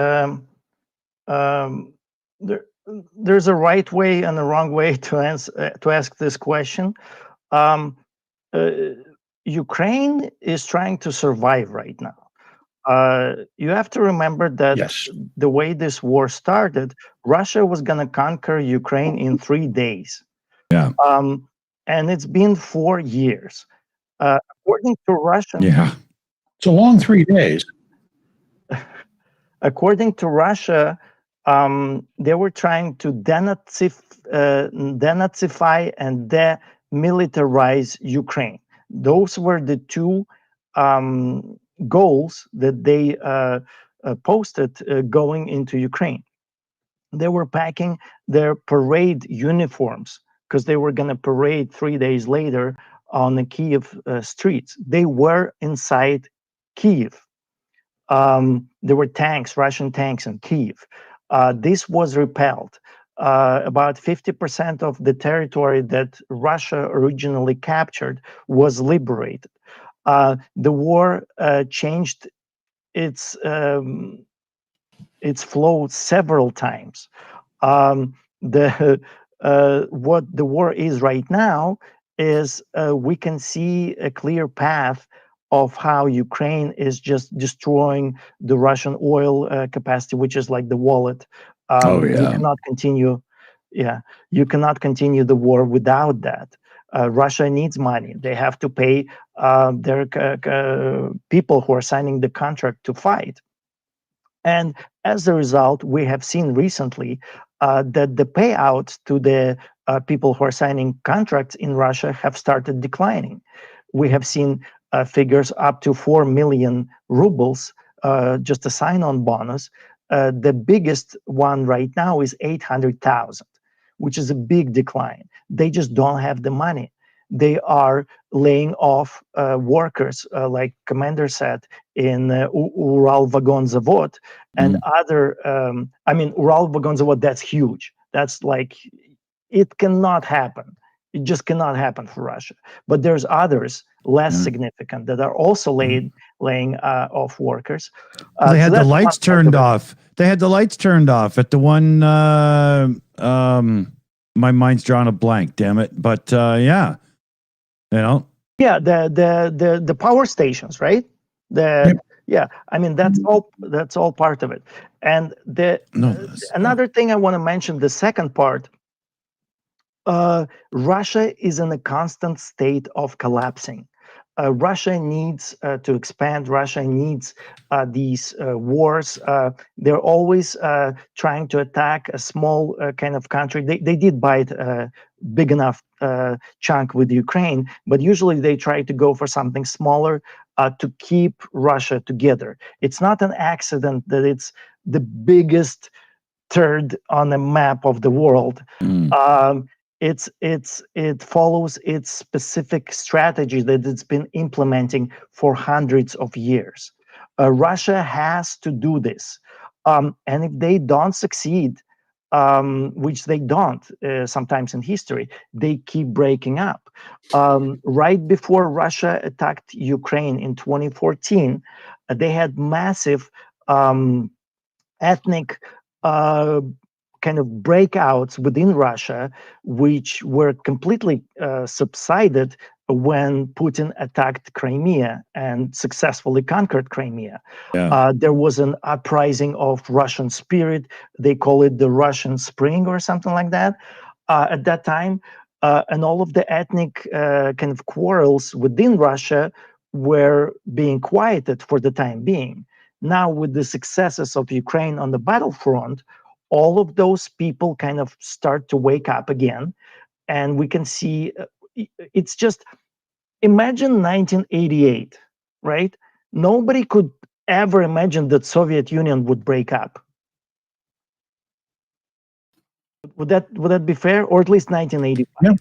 There's a right way and a wrong way to ask this question. Ukraine is trying to survive right now. You have to remember that the way this war started, Russia was going to conquer Ukraine in 3 days. Yeah. And it's been 4 years. According to Russian, Yeah. It's a long 3 days. According to Russia, they were trying to denazify and demilitarize Ukraine. Those were the two goals that they posted going into Ukraine. They were packing their parade uniforms because they were going to parade 3 days later on the Kiev streets. They were inside Kiev. There were tanks, Russian tanks in Kiev. This was repelled. About 50% of the territory that Russia originally captured was liberated. The war changed its flow several times. What the war is right now is we can see a clear path of how Ukraine is just destroying the Russian oil capacity, which is like the wallet. You cannot continue. Yeah, you cannot continue the war without that. Russia needs money. They have to pay their people who are signing the contract to fight. And as a result, we have seen recently that the payouts to the people who are signing contracts in Russia have started declining. We have seen figures up to 4 million rubles, just a sign-on bonus. The biggest one right now is 800,000, which is a big decline. They just don't have the money. They are laying off workers, like Commander said, in Ural Vagon Zavod and other. I mean, Ural Vagon Zavod, that's huge. That's like, it cannot happen. It just cannot happen for Russia. But there's others less significant that are also laying off workers. They had so the that's lights one part turned of it. off. They had the lights turned off at the one. My mind's drawn a blank. Damn it! But yeah, you know. Yeah, the power stations, right? Yeah, I mean that's all part of it. And another thing I want to mention, the second part. Russia is in a constant state of collapsing. Russia needs to expand. Russia needs these wars. They're always trying to attack a small kind of country. They did bite a big enough chunk with Ukraine, but usually they try to go for something smaller to keep Russia together. It's not an accident that it's the biggest turd on the map of the world. It follows its specific strategy that it's been implementing for hundreds of years. Russia has to do this, and if they don't succeed, which they don't sometimes in history, they keep breaking up. Right before Russia attacked Ukraine in 2014, they had massive ethnic kind of breakouts within Russia, which were completely subsided when Putin attacked Crimea and successfully conquered Crimea. There was an uprising of Russian spirit. They call it the Russian Spring or something like that at that time. And all of the ethnic kind of quarrels within Russia were being quieted for the time being. Now, with the successes of Ukraine on the battlefront, all of those people kind of start to wake up again. And we can see, it's just, imagine 1988, right? Nobody could ever imagine that Soviet Union would break up. Would that be fair? Or at least 1985?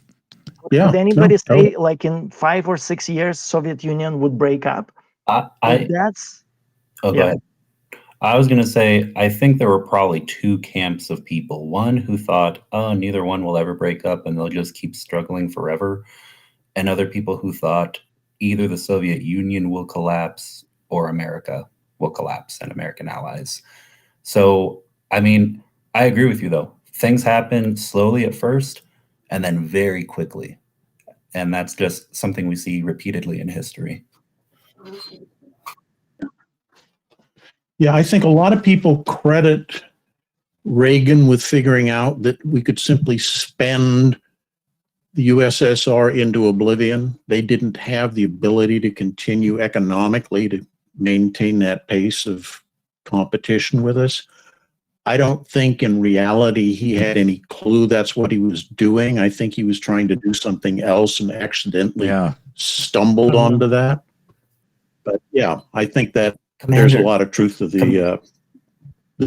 Yeah. Would anybody say, like, in 5 or 6 years, Soviet Union would break up? That's... Oh, go ahead. I was going to say, I think there were probably two camps of people. One who thought, oh, neither one will ever break up and they'll just keep struggling forever. And other people who thought either the Soviet Union will collapse or America will collapse and American allies. So, I mean, I agree with you, though. Things happen slowly at first and then very quickly. And that's just something we see repeatedly in history. Yeah, I think a lot of people credit Reagan with figuring out that we could simply spend the USSR into oblivion. They didn't have the ability to continue economically to maintain that pace of competition with us. I don't think in reality he had any clue that's what he was doing. I think he was trying to do something else and accidentally stumbled onto that. But yeah, I think that there's a lot of truth to the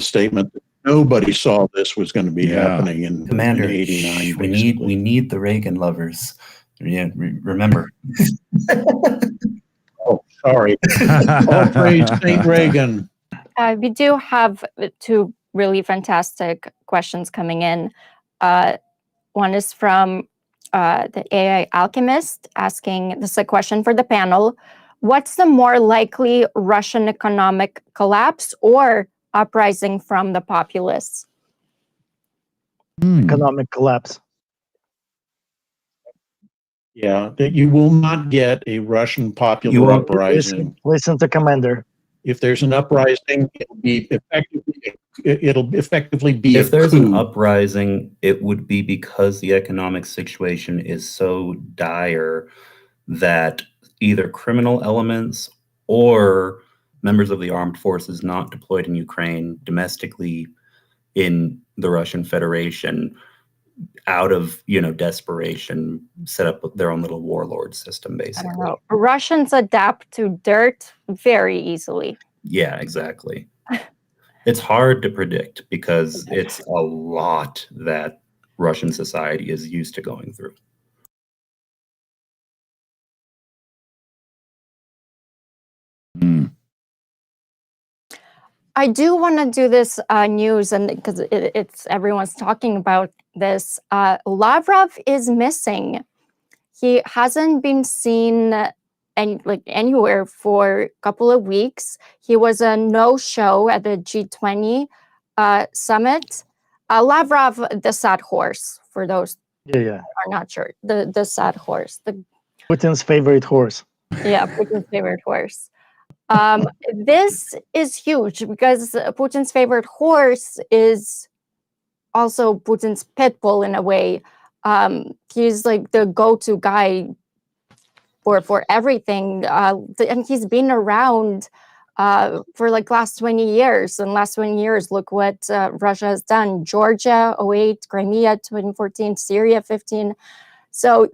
statement that nobody saw this was going to be happening in 89. We need the Reagan lovers. Yeah, remember. Oh, sorry. All praise Saint Reagan. We do have two really fantastic questions coming in. One is from the AI Alchemist asking, this is a question for the panel. What's the more likely Russian economic collapse or uprising from the populace? Economic collapse. Yeah, that you will not get a Russian popular uprising. Listen to Commander. If there's an uprising, it'll effectively be if a there's coup. an uprising, it would be because the economic situation is so dire that either criminal elements or members of the armed forces not deployed in Ukraine domestically in the Russian Federation out of, desperation, set up their own little warlord system, I basically. don't know. Russians adapt to dirt very easily. Yeah, exactly. It's hard to predict because it's a lot that Russian society is used to going through. Mm. I do want to do this news, and because it's everyone's talking about this. Lavrov is missing. He hasn't been seen anywhere for a couple of weeks. He was a no-show at the G20 summit. Lavrov, the sad horse, for those Yeah. who are not sure, the sad horse, Putin's favorite horse. yeah, Putin's favorite horse. This is huge because Putin's favorite horse is also Putin's pit bull in a way. He's like the go-to guy for everything, and he's been around for like last 20 years. And last 20 years, look what Russia has done: Georgia 08, Crimea 2014, Syria 15. So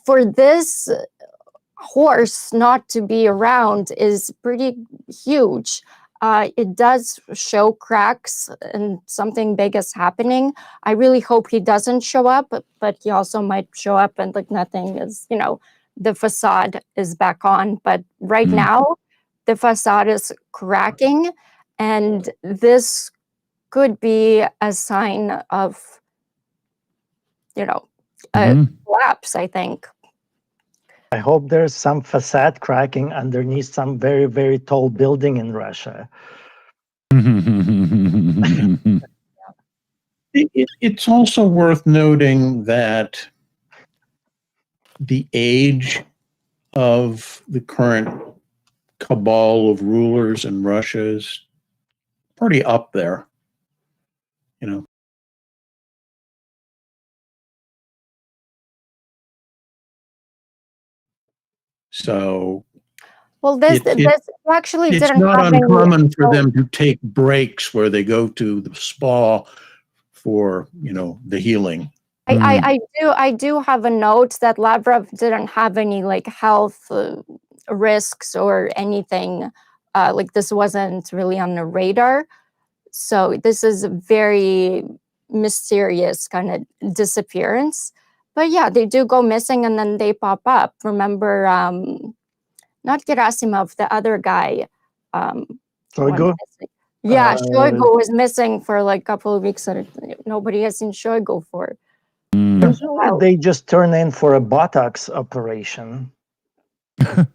for this horse not to be around is pretty huge. It does show cracks and something big is happening. I really hope he doesn't show up, but he also might show up and like nothing is, the facade is back on. But right now, the facade is cracking, and this could be a sign of, a collapse, I think. I hope there's some facade cracking underneath some very, very tall building in Russia. It's also worth noting that the age of the current cabal of rulers in Russia is pretty up there. So well, this actually it's didn't not have any. uncommon for them to take breaks where they go to the spa for the healing. I do have a note that Lavrov didn't have any like health risks or anything. Like this wasn't really on the radar. So this is a very mysterious kind of disappearance. But yeah, they do go missing and then they pop up. Remember, not Gerasimov, the other guy. Shoigu? Yeah, Shoigu was missing for like a couple of weeks and nobody has seen Shoigu for. They just turn in for a Botox operation. They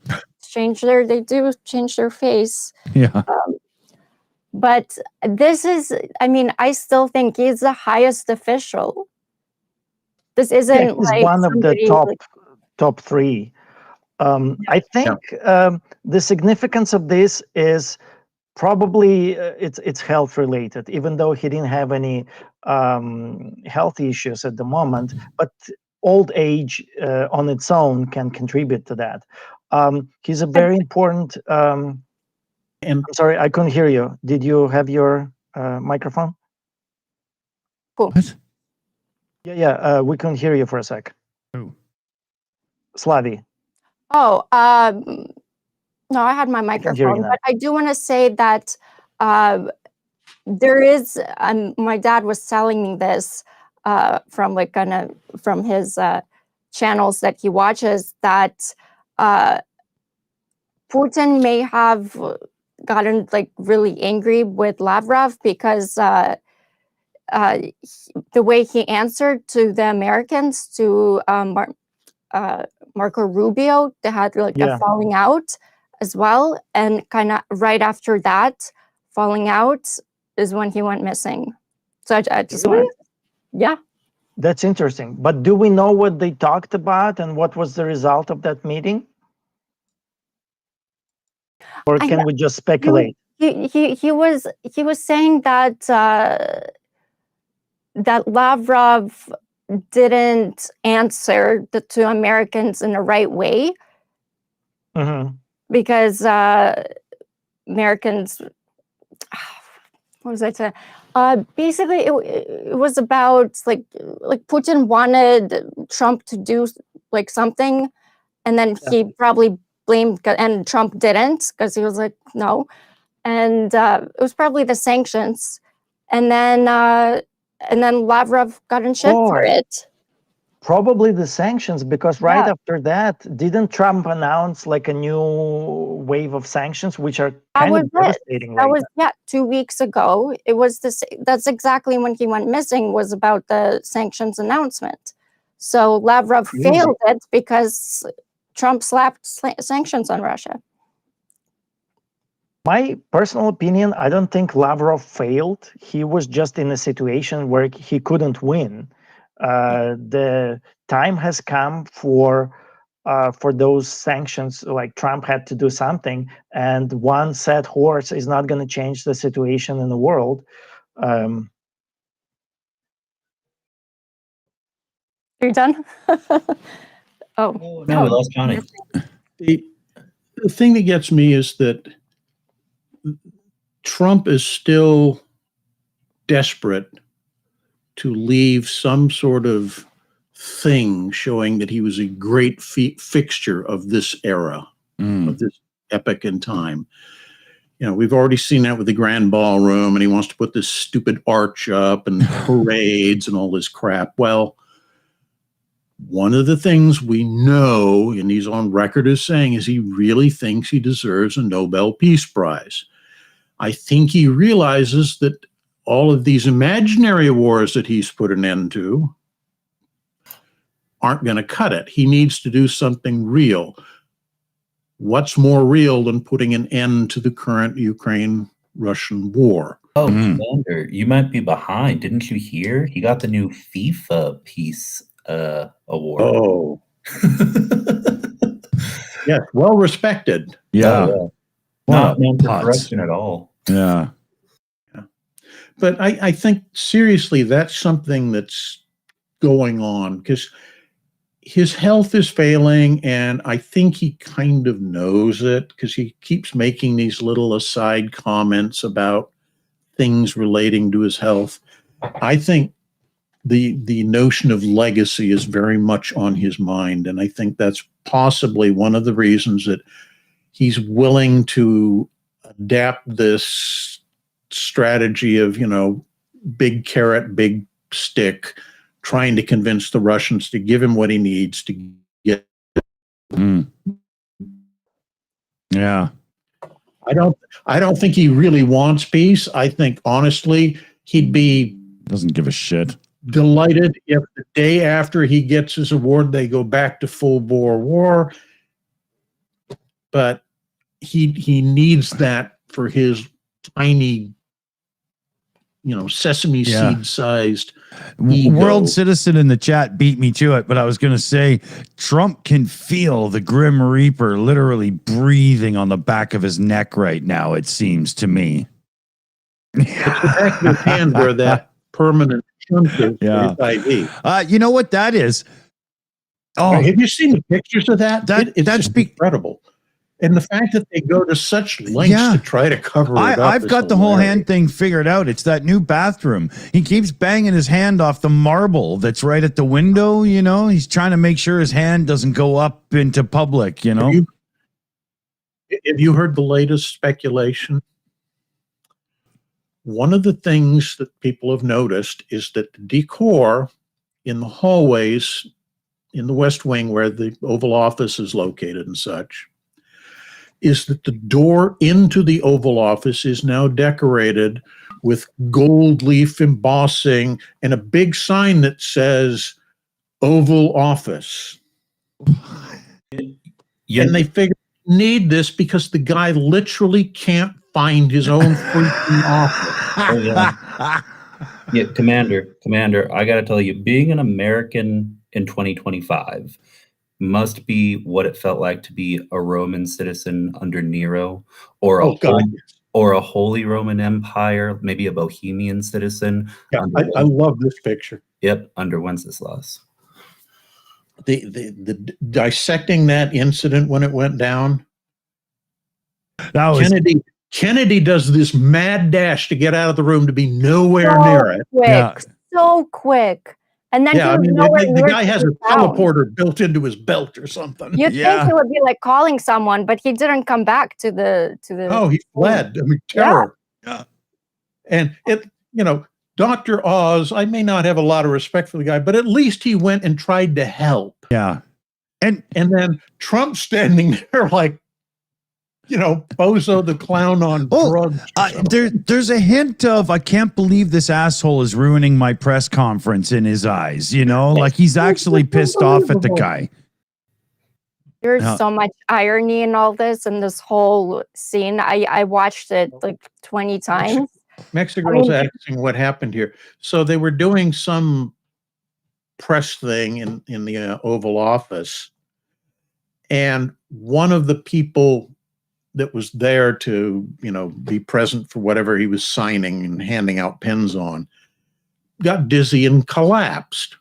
do change their face. Yeah. But this is, I still think he's the highest official. This isn't he's like one of the top three. I think the significance of this is probably it's health related, even though he didn't have any health issues at the moment. But old age on its own can contribute to that. He's a very important. I'm sorry, I couldn't hear you. Did you have your microphone? Cool. What? Yeah, we couldn't hear you for a sec. Oh. Slavie. Oh, no, I had my microphone, but I do want to say that there is, my dad was telling me this from from his channels that he watches, that Putin may have gotten like really angry with Lavrov because the way he answered to the Americans, to Marco Rubio, they had like a falling out as well, and kind of right after that falling out is when he went missing. So I just wanted to, That's interesting. But do we know what they talked about and what was the result of that meeting? Or can we just speculate? He was saying that that Lavrov didn't answer the two Americans in the right way, because Americans, what was I saying? Basically, it was about like Putin wanted Trump to do like something, and then he probably blamed, and Trump didn't because he was like no, and it was probably the sanctions, and then Lavrov got in shit for it. Probably the sanctions, because right after that, didn't Trump announce like a new wave of sanctions, which are kind of devastating? That was 2 weeks ago. It was this. That's exactly when he went missing. Was about the sanctions announcement. So Lavrov failed it because Trump slapped sanctions on Russia. My personal opinion, I don't think Lavrov failed. He was just in a situation where he couldn't win. The time has come for those sanctions. Like Trump had to do something, and one sad horse is not going to change the situation in the world. You're done? No, we lost Johnny. The thing that gets me is that Trump is still desperate to leave some sort of thing showing that he was a great fixture of this era, of this epoch in time. You know, we've already seen that with the Grand Ballroom, and he wants to put this stupid arch up and parades and all this crap. Well, one of the things we know, and he's on record as saying, is he really thinks he deserves a Nobel Peace Prize. I think he realizes that all of these imaginary wars that he's put an end to aren't going to cut it. He needs to do something real. What's more real than putting an end to the current Ukraine-Russian war? Oh, Commander, you might be behind. Didn't you hear? He got the new FIFA Peace Award. Oh. Yes, well respected. Yeah. Not known for corruption at all. Yeah. But I think, seriously, that's something that's going on, because his health is failing, and I think he kind of knows it, because he keeps making these little aside comments about things relating to his health. I think the notion of legacy is very much on his mind, and I think that's possibly one of the reasons that he's willing to adapt this strategy of, you know, big carrot, big stick, trying to convince the Russians to give him what he needs to get. Yeah. I don't think he really wants peace. I think, honestly, he'd be doesn't give a shit. Delighted if the day after he gets his award, they go back to full-bore war. But he needs that for his tiny, you know, sesame seed sized ego. World Citizen in the chat beat me to it, but I was going to say Trump can feel the Grim Reaper literally breathing on the back of his neck right now, it seems to me. It's the back of his hand where that permanent chunk is for his IV. You know what that is? Oh, have you seen the pictures of that? It's that's just incredible. And the fact that they go to such lengths to try to cover it up. I've got the whole hand thing figured out. It's that new bathroom. He keeps banging his hand off the marble that's right at the window, you know? He's trying to make sure his hand doesn't go up into public, you know? Have you heard the latest speculation? One of the things that people have noticed is that the decor in the hallways in the West Wing, where the Oval Office is located and such, is that the door into the Oval Office is now decorated with gold leaf embossing and a big sign that says Oval Office. And they figure need this because the guy literally can't find his own freaking office. Yeah, Commander, I got to tell you, being an American in 2025 must be what it felt like to be a Roman citizen under Nero, or a Holy Roman Empire, maybe a Bohemian citizen. Yeah, I love this picture. Yep, under Wenceslas. The dissecting that incident when it went down. That was Kennedy does this mad dash to get out of the room to be nowhere near it. Quick, Yeah. so quick. And then Yeah, he I was mean, nowhere the near guy to has be a found. teleporter built into his belt or something. You'd Yeah. think he would be like calling someone, but he didn't come back to the Oh, he fled. I mean, Yeah. terror. Yeah. And it, Dr. Oz, I may not have a lot of respect for the guy, but at least he went and tried to help. Yeah. And then Trump standing there like, Bozo the clown on drugs. there's a hint of, I can't believe this asshole is ruining my press conference in his eyes, like he's actually pissed off at the guy. There's so much irony in all this, and this whole scene. I watched it like 20 times. Mexico's asking what happened here. So they were doing some press thing in the Oval Office, and one of the people that was there to, be present for whatever he was signing and handing out pens on, got dizzy and collapsed.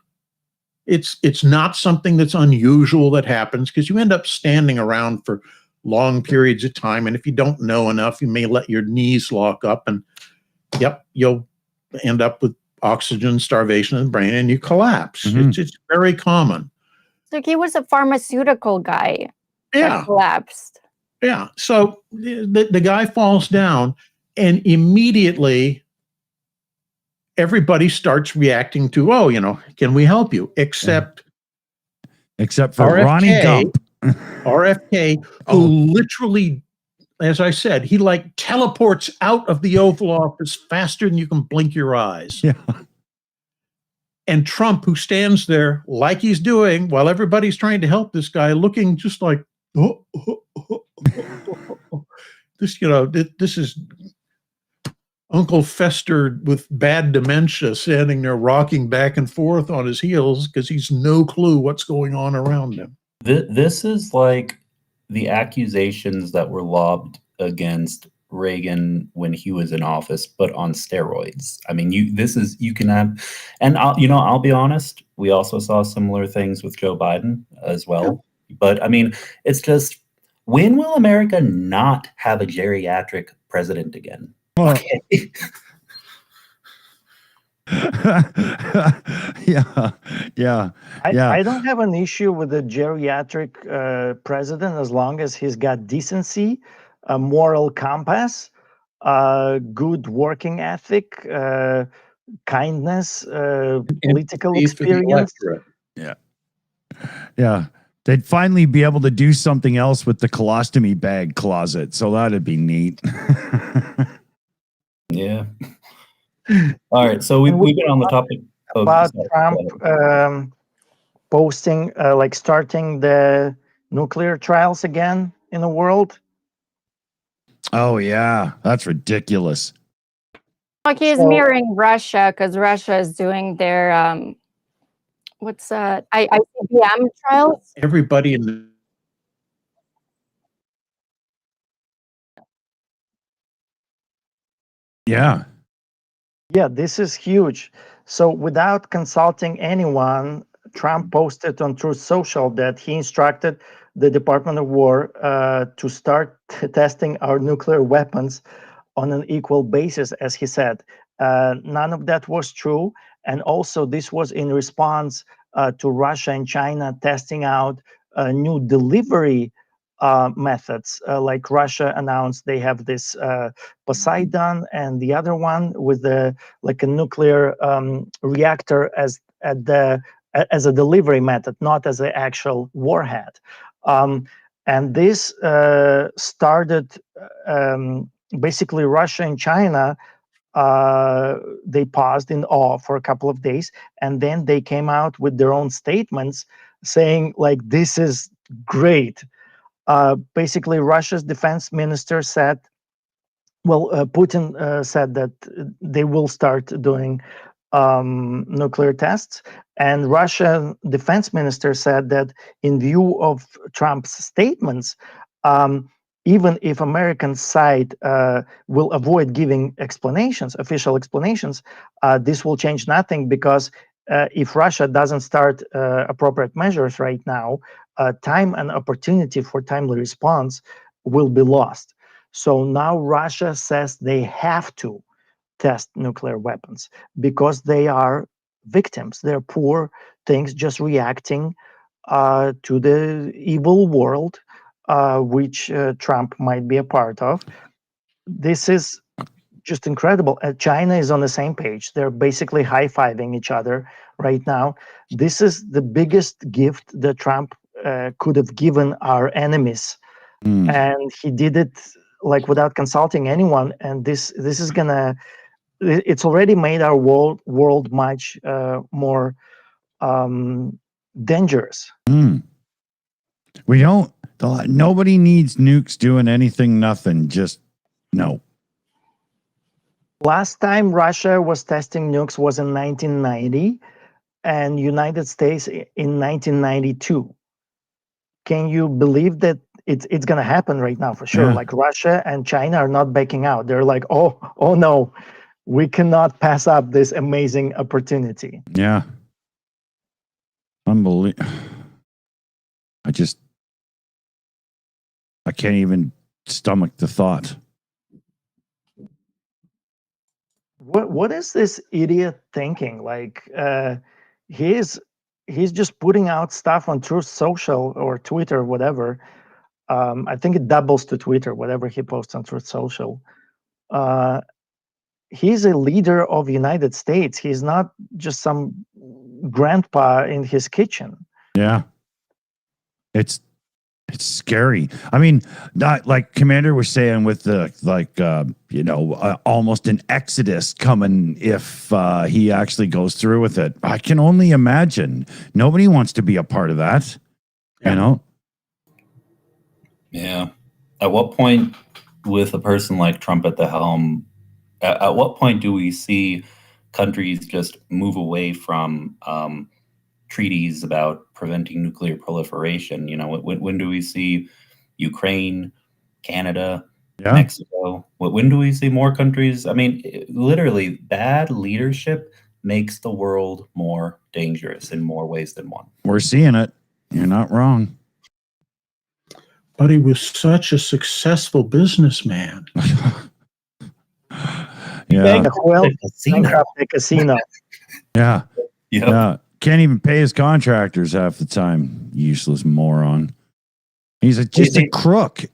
It's not something that's unusual that happens, because you end up standing around for long periods of time, and if you don't know enough, you may let your knees lock up, and you'll end up with oxygen starvation in the brain, and you collapse. Mm-hmm. It's very common. So he was a pharmaceutical guy that collapsed. Yeah. So the guy falls down, and immediately everybody starts reacting to, can we help you? Except for RFK, Ronnie Gump. RFK, who literally, as I said, he like teleports out of the Oval Office faster than you can blink your eyes. Yeah. And Trump, who stands there like he's doing while everybody's trying to help this guy, looking just like, this, this is Uncle Fester with bad dementia standing there rocking back and forth on his heels because he's no clue what's going on around him. This is like the accusations that were lobbed against Reagan when he was in office, but on steroids. I mean, you can have, and I'll be honest, we also saw similar things with Joe Biden as well. But I mean, it's just, when will America not have a geriatric president again? Okay. Yeah. I don't have an issue with the geriatric president as long as he's got decency, a moral compass, good working ethic, kindness, political experience. Yeah. They'd finally be able to do something else with the colostomy bag closet. So that'd be neat. Yeah. All right. So we've been on the topic about Trump posting, starting the nuclear trials again in the world. Oh, yeah. That's ridiculous. Like he's mirroring Russia, because Russia is doing their ICBM trials. Everybody in the Yeah, this is huge. So without consulting anyone, Trump posted on Truth Social that he instructed the Department of War to start testing our nuclear weapons on an equal basis, as he said. None of that was true. And also this was in response to Russia and China testing out new delivery methods. Like Russia announced they have this Poseidon, and the other one with a nuclear reactor as a delivery method, not as an actual warhead. And this started basically Russia and China. They paused in awe for a couple of days, and then they came out with their own statements saying this is great. Basically, Russia's defense minister said, Putin said that they will start doing nuclear tests. And Russian defense minister said that in view of Trump's statements, even if American side will avoid giving official explanations, this will change nothing, because if Russia doesn't start appropriate measures right now, time and opportunity for timely response will be lost. So now Russia says they have to test nuclear weapons because they are victims. They're poor things just reacting to the evil world, which Trump might be a part of. This is just incredible. China is on the same page. They're basically high-fiving each other right now. This is the biggest gift that Trump could have given our enemies, and he did it like without consulting anyone. And this is gonna. It's already made our world much more dangerous. We don't. Nobody needs nukes doing anything. Nothing. Just no. Last time Russia was testing nukes was in 1990, and United States in 1992. Can you believe that it's going to happen right now for sure? Yeah. Like Russia and China are not backing out. They're like, oh no, we cannot pass up this amazing opportunity. Yeah. Unbelievable. I can't even stomach the thought. What is this idiot thinking? Like he's just putting out stuff on Truth Social or Twitter, whatever. I think it doubles to Twitter, whatever he posts on Truth Social. He's a leader of the United States. He's not just some grandpa in his kitchen. Yeah. It's scary. I mean, not like Commander was saying with the almost an exodus coming if he actually goes through with it. I can only imagine. Nobody wants to be a part of that. Yeah. You know? Yeah. At what point, with a person like Trump at the helm, at what point do we see countries just move away from treaties about preventing nuclear proliferation? You know, when do we see Ukraine, Canada, Mexico? When do we see more countries? I mean, literally, bad leadership makes the world more dangerous in more ways than one. We're seeing it. You're not wrong. But he was such a successful businessman. Yeah. Well, bankrupt the casino. Yeah. Yep. Yeah. Can't even pay his contractors half the time. Useless moron. He's just a crook.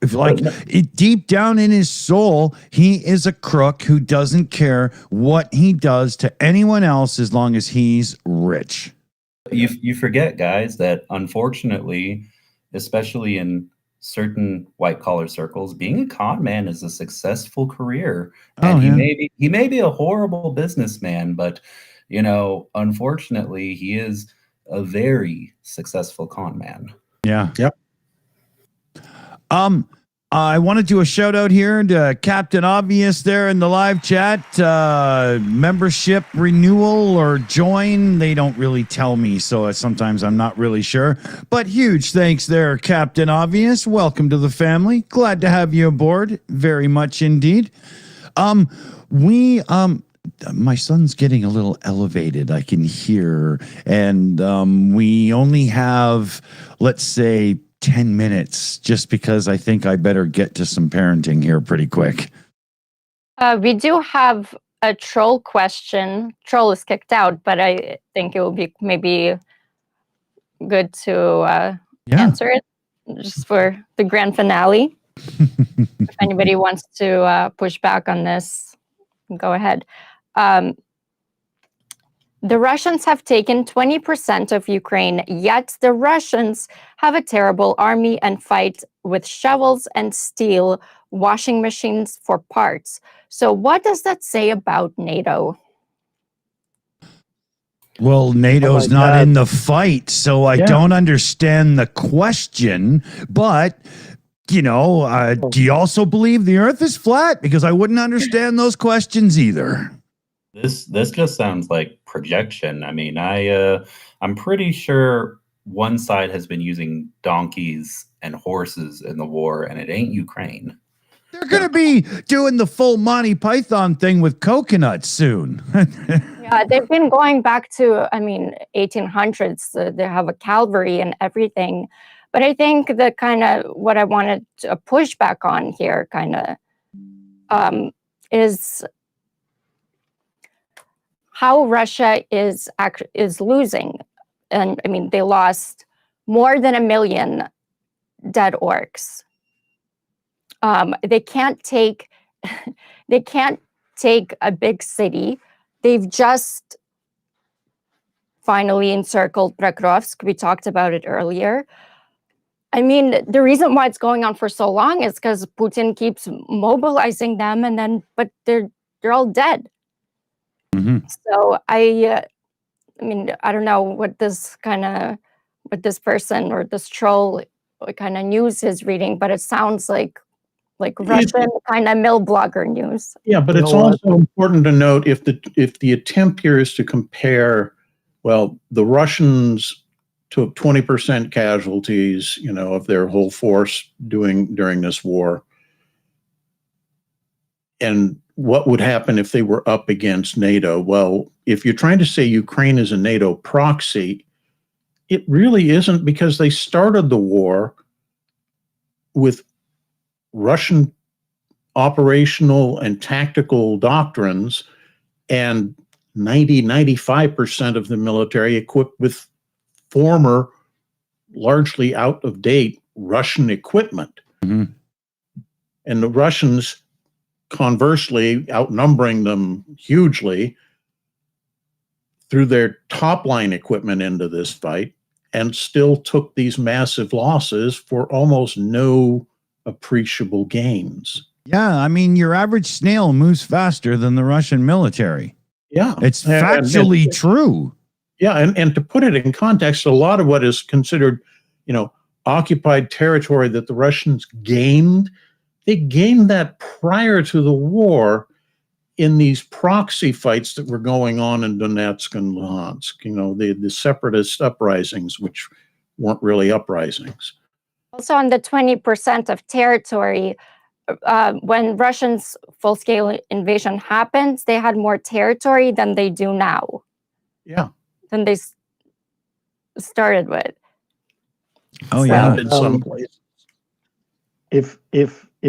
Deep down in his soul, he is a crook who doesn't care what he does to anyone else as long as he's rich. You forget, guys, that unfortunately, especially in certain white-collar circles, being a con man is a successful career. And he may be a horrible businessman, but unfortunately, he is a very successful con man. Yeah. Yep. I want to do a shout out here to Captain Obvious there in the live chat. Membership renewal or join, they don't really tell me, so sometimes I'm not really sure. But huge thanks there, Captain Obvious. Welcome to the family. Glad to have you aboard. Very much indeed. My son's getting a little elevated, I can hear, and we only have, let's say, 10 minutes, just because I think I better get to some parenting here pretty quick. We do have a troll question. Troll is kicked out, but I think it will be maybe good to answer it just for the grand finale. If anybody wants to push back on this, go ahead. The Russians have taken 20% of Ukraine, yet the Russians have a terrible army and fight with shovels and steel washing machines for parts. So what does that say about NATO? Well, NATO's not in the fight, so I don't understand the question. But, do you also believe the Earth is flat? Because I wouldn't understand those questions either. This just sounds like projection. I mean, I'm pretty sure one side has been using donkeys and horses in the war, and it ain't Ukraine. They're going to be doing the full Monty Python thing with coconuts soon. Yeah, they've been going back to, 1800s. They have a cavalry and everything. But I think the kind of what I wanted to push back on here kind of is how Russia is losing. And I mean, they lost more than 1 million dead orcs. They can't take they can't take a big city. They've just finally encircled Pokrovsk. We talked about it earlier. I mean, the reason why it's going on for so long is because Putin keeps mobilizing them, but they're all dead. So I mean, I don't know what this person or this troll what kind of news is reading, but it sounds like Russian kind of mill blogger news. Yeah, but it's also important to note if the attempt here is to compare, well, the Russians took 20% casualties, of their whole force during this war, and what would happen if they were up against NATO? Well, if you're trying to say Ukraine is a NATO proxy, it really isn't, because they started the war with Russian operational and tactical doctrines, and 95% of the military equipped with former, largely out-of-date Russian equipment. And the Russians, conversely, outnumbering them hugely, threw their top-line equipment into this fight and still took these massive losses for almost no appreciable gains. Yeah, I mean, your average snail moves faster than the Russian military. Yeah. It's factually true. Yeah, and to put it in context, a lot of what is considered, occupied territory that the Russians gained, they gained that prior to the war in these proxy fights that were going on in Donetsk and Luhansk, the separatist uprisings, which weren't really uprisings. Also, on the 20% of territory, when Russians' full-scale invasion happened, they had more territory than they do now. Yeah. Than they started with. Oh, yeah. In some places. If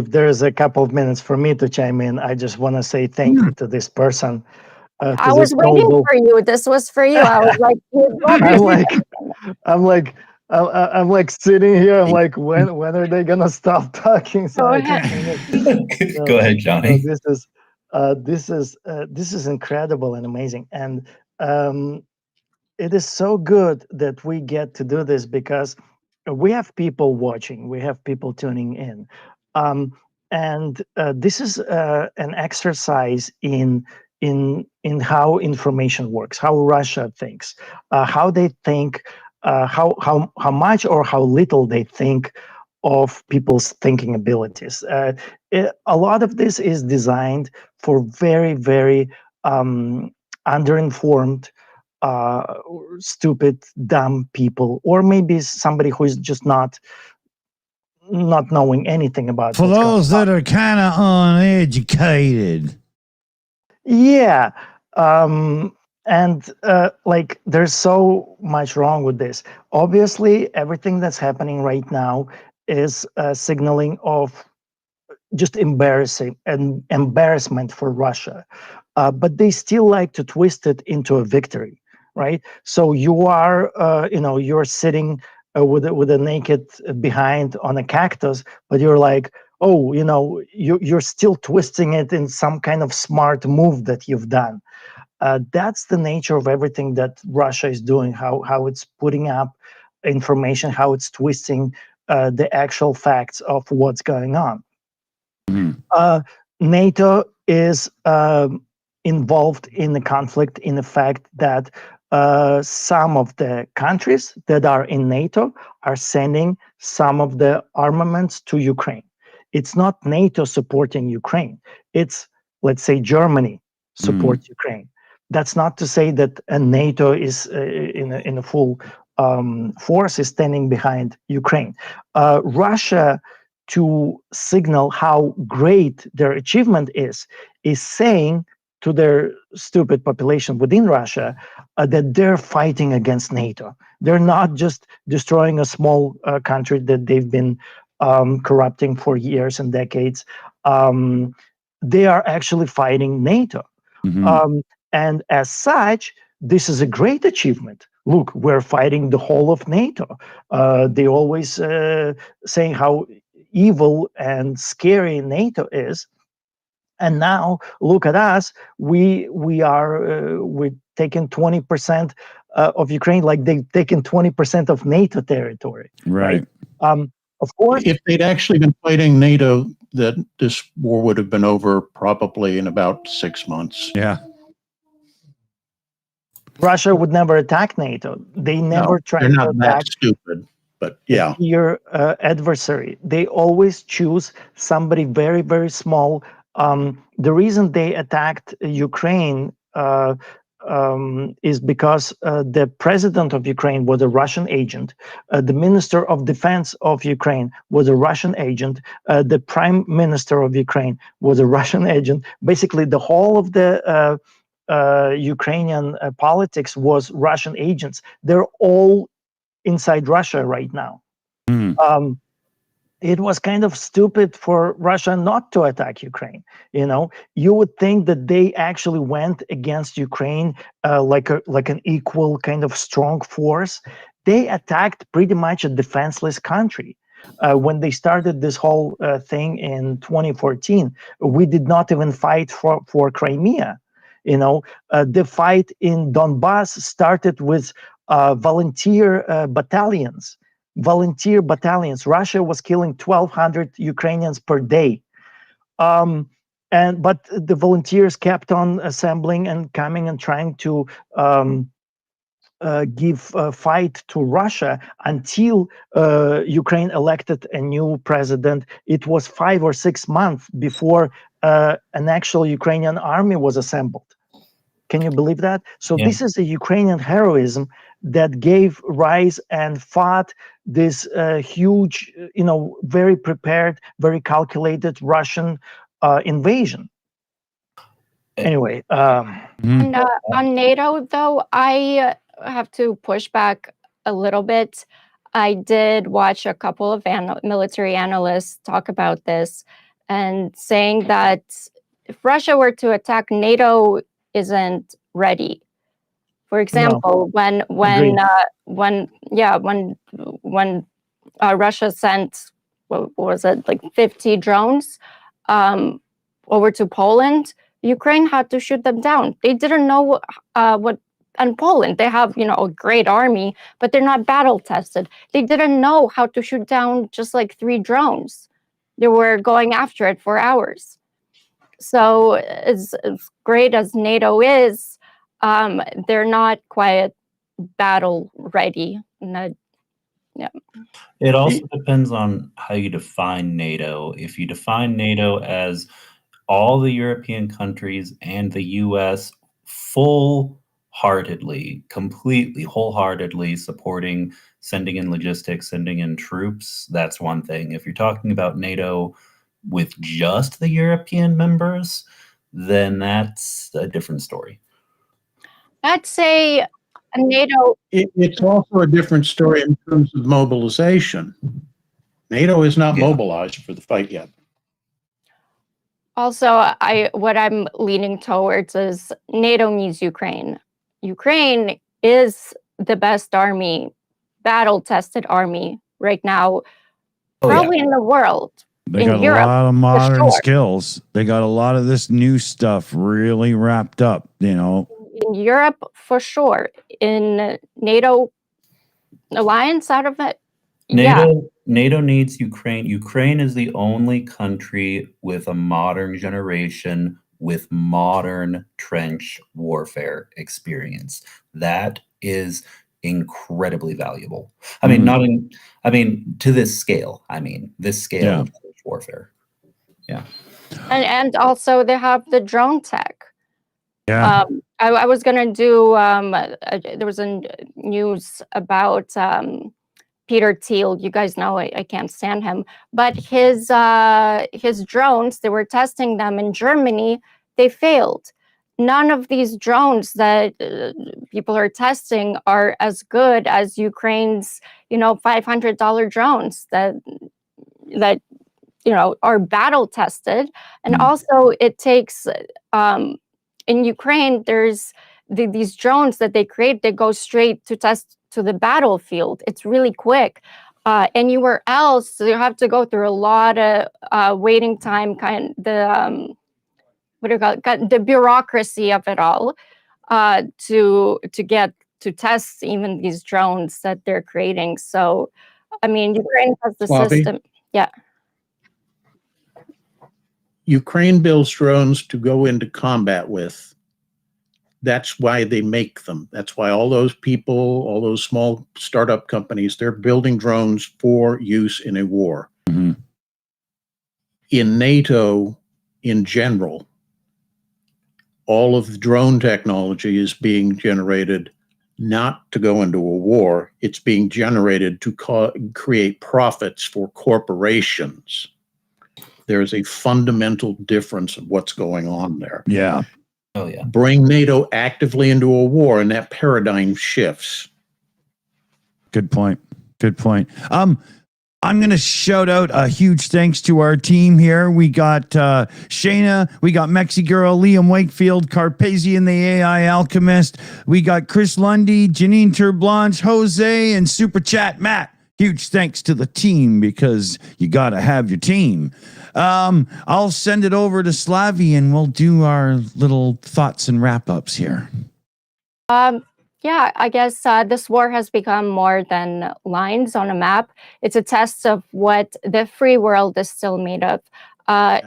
there's a couple of minutes for me to chime in, I just want to say thank you to this person. I was waiting for you. This was for you. I was like, I'm like sitting here. I'm like, when are they gonna stop talking? So Go I ahead. can Go ahead, Johnny. This is incredible and amazing, and it is so good that we get to do this, because we have people watching, we have people tuning in, and this is an exercise in how information works, how Russia thinks, how they think, how much or how little they think of people's thinking abilities. A lot of this is designed for very, very underinformed, stupid, dumb people, or maybe somebody who is just not knowing anything about for those that are kind of uneducated. Yeah. And like, there's so much wrong with this. Obviously, everything that's happening right now is signaling of just embarrassment for Russia. But they still like to twist it into a victory, right? So you are, you're sitting with a naked behind on a cactus, but you're like, oh, you're still twisting it in some kind of smart move that you've done. That's the nature of everything that Russia is doing, how it's putting up information, how it's twisting the actual facts of what's going on. NATO is involved in the conflict in the fact that some of the countries that are in NATO are sending some of the armaments to Ukraine. It's not NATO supporting Ukraine. It's, let's say, Germany supports Ukraine. That's not to say that NATO is in a full force is standing behind Ukraine. Russia, to signal how great their achievement is saying to their stupid population within Russia that they're fighting against NATO. They're not just destroying a small country that they've been corrupting for years and decades. they are actually fighting NATO. Mhm. And as such, this is a great achievement. Look, we're fighting the whole of NATO. They always saying how evil and scary NATO is. And now look at us. We're taking 20% of Ukraine, like they've taken 20% of NATO territory, right? Right. Of course, If they'd actually been fighting NATO, that this war would have been over probably in about 6 months. Yeah. Russia would never attack NATO. They never No, tried they're to not that attack stupid, but yeah. your adversary. They always choose somebody very, very small. The reason they attacked Ukraine is because the president of Ukraine was a Russian agent. The minister of defense of Ukraine was a Russian agent. The prime minister of Ukraine was a Russian agent. Basically, the whole of the Ukrainian politics was Russian agents. They're all inside Russia right now. Mm. It was kind of stupid for Russia not to attack Ukraine. You would think that they actually went against Ukraine like an equal kind of strong force. They attacked pretty much a defenseless country. When they started this whole thing in 2014, we did not even fight for Crimea. The fight in Donbass started with volunteer battalions. Russia was killing 1,200 Ukrainians per day. But the volunteers kept on assembling and coming and trying to give a fight to Russia until Ukraine elected a new president. It was 5 or 6 months before an actual Ukrainian army was assembled. Can you believe that? So Yeah. this is a Ukrainian heroism that gave rise and fought this huge, very prepared, very calculated Russian invasion. Anyway, Mhm. And on NATO, though, I have to push back a little bit. I did watch a couple of military analysts talk about this and saying that if Russia were to attack, NATO isn't ready. For example, when agreed. Russia sent, what was it, like 50 drones over to Poland, Ukraine had to shoot them down. They didn't know what. And Poland, they have a great army, but they're not battle tested. They didn't know how to shoot down just like 3 drones. They were going after it for hours. So as great as NATO is, they're not quite battle ready. It also depends on how you define NATO. If you define NATO as all the European countries and the US completely, wholeheartedly supporting sending in logistics, sending in troops, that's one thing. If you're talking about NATO with just the European members, then that's a different story. I'd say NATO. It's also a different story in terms of mobilization. NATO is not Yeah. mobilized for the fight yet. Also, what I'm leaning towards is NATO means Ukraine. Ukraine is the best army, battle-tested army right now, probably in the world. They in got Europe, a lot of modern sure. skills. They got a lot of this new stuff really wrapped up, In Europe, for sure. In NATO alliance out of it, NATO needs Ukraine. Ukraine is the only country with a modern generation with modern trench warfare experience. That is incredibly valuable. I mean, to this scale. This scale of trench warfare. Yeah. and also they have the drone tech. Yeah. I was gonna do. There was a news about Peter Thiel. You guys know I can't stand him, but his drones, they were testing them in Germany. They failed. None of these drones that people are testing are as good as Ukraine's, $500 drones that are battle tested. And Mm. also it takes, in Ukraine, there's these drones that they create that go straight to test to the battlefield. It's really quick. Anywhere else, you have to go through a lot of waiting time, what do you call it? The bureaucracy of it all, to get to test even these drones that they're creating. So, I mean, Ukraine has the Slavie? system. Yeah. Ukraine builds drones to go into combat with. That's why they make them. That's why all those people, all those small startup companies, they're building drones for use in a war. Mm-hmm. In NATO, in general, all of the drone technology is being generated not to go into a war. It's being generated to create profits for corporations. There's a fundamental difference of what's going on there. Yeah. Oh, yeah. Bring NATO actively into a war, and that paradigm shifts. Good point. Good point. I'm going to shout out a huge thanks to our team here. We got Shayna, we got Mexi Girl, Liam Wakefield, Carpazian, the AI Alchemist. We got Chris Lundy, Janine Terblanche, Jose, and Super Chat Matt. Huge thanks to the team, because you got to have your team. I'll send it over to Slavie and we'll do our little thoughts and wrap-ups here. Yeah, I guess this war has become more than lines on a map. It's a test of what the free world is still made of.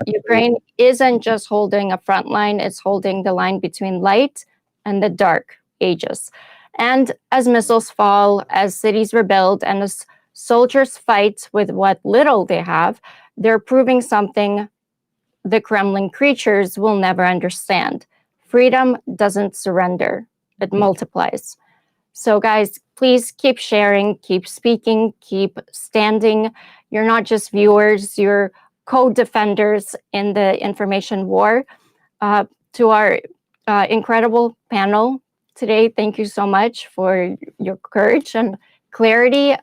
Ukraine isn't just holding a front line, it's holding the line between light and the dark ages. And as missiles fall, as cities rebuild, and as soldiers fight with what little they have, they're proving something the Kremlin creatures will never understand. Freedom doesn't surrender. It multiplies. So guys, please keep sharing, keep speaking, keep standing. You're not just viewers, you're co-defenders in the information war. To our incredible panel today, thank you so much for your courage and clarity.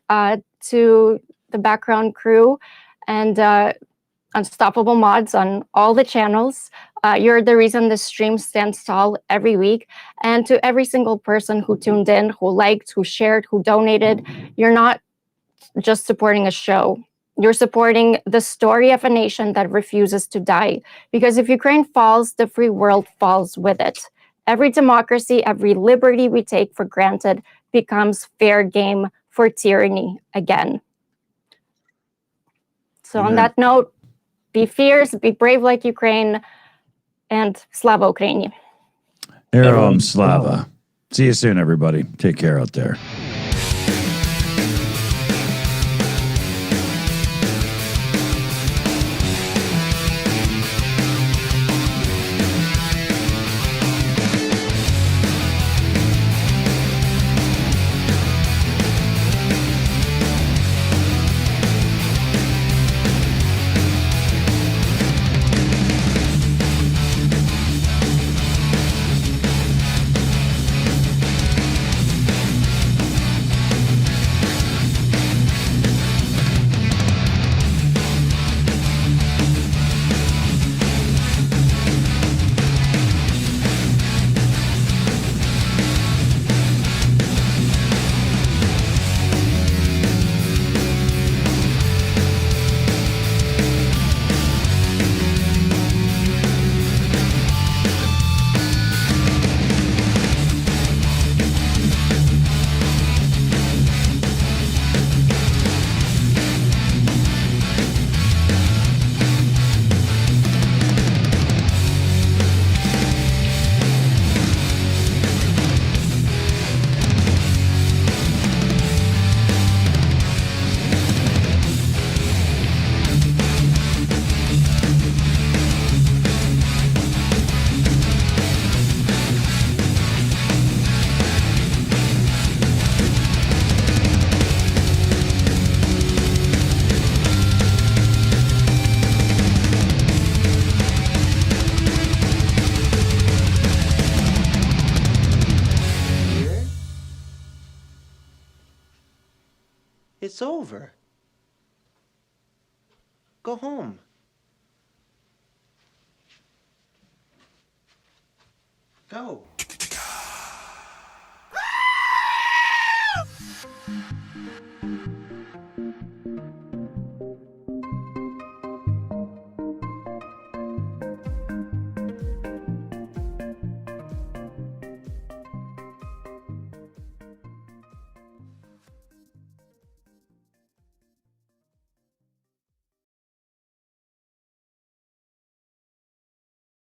To the background crew and Unstoppable Mods on all the channels. You're the reason the stream stands tall every week. And to every single person who tuned in, who liked, who shared, who donated, you're not just supporting a show. You're supporting the story of a nation that refuses to die. Because if Ukraine falls, the free world falls with it. Every democracy, every liberty we take for granted becomes fair game for tyranny again. So on that note, be fierce, be brave like Ukraine, and Slava Ukraini. Heroam Slava. See you soon, everybody. Take care out there. It's over. Go home. Go.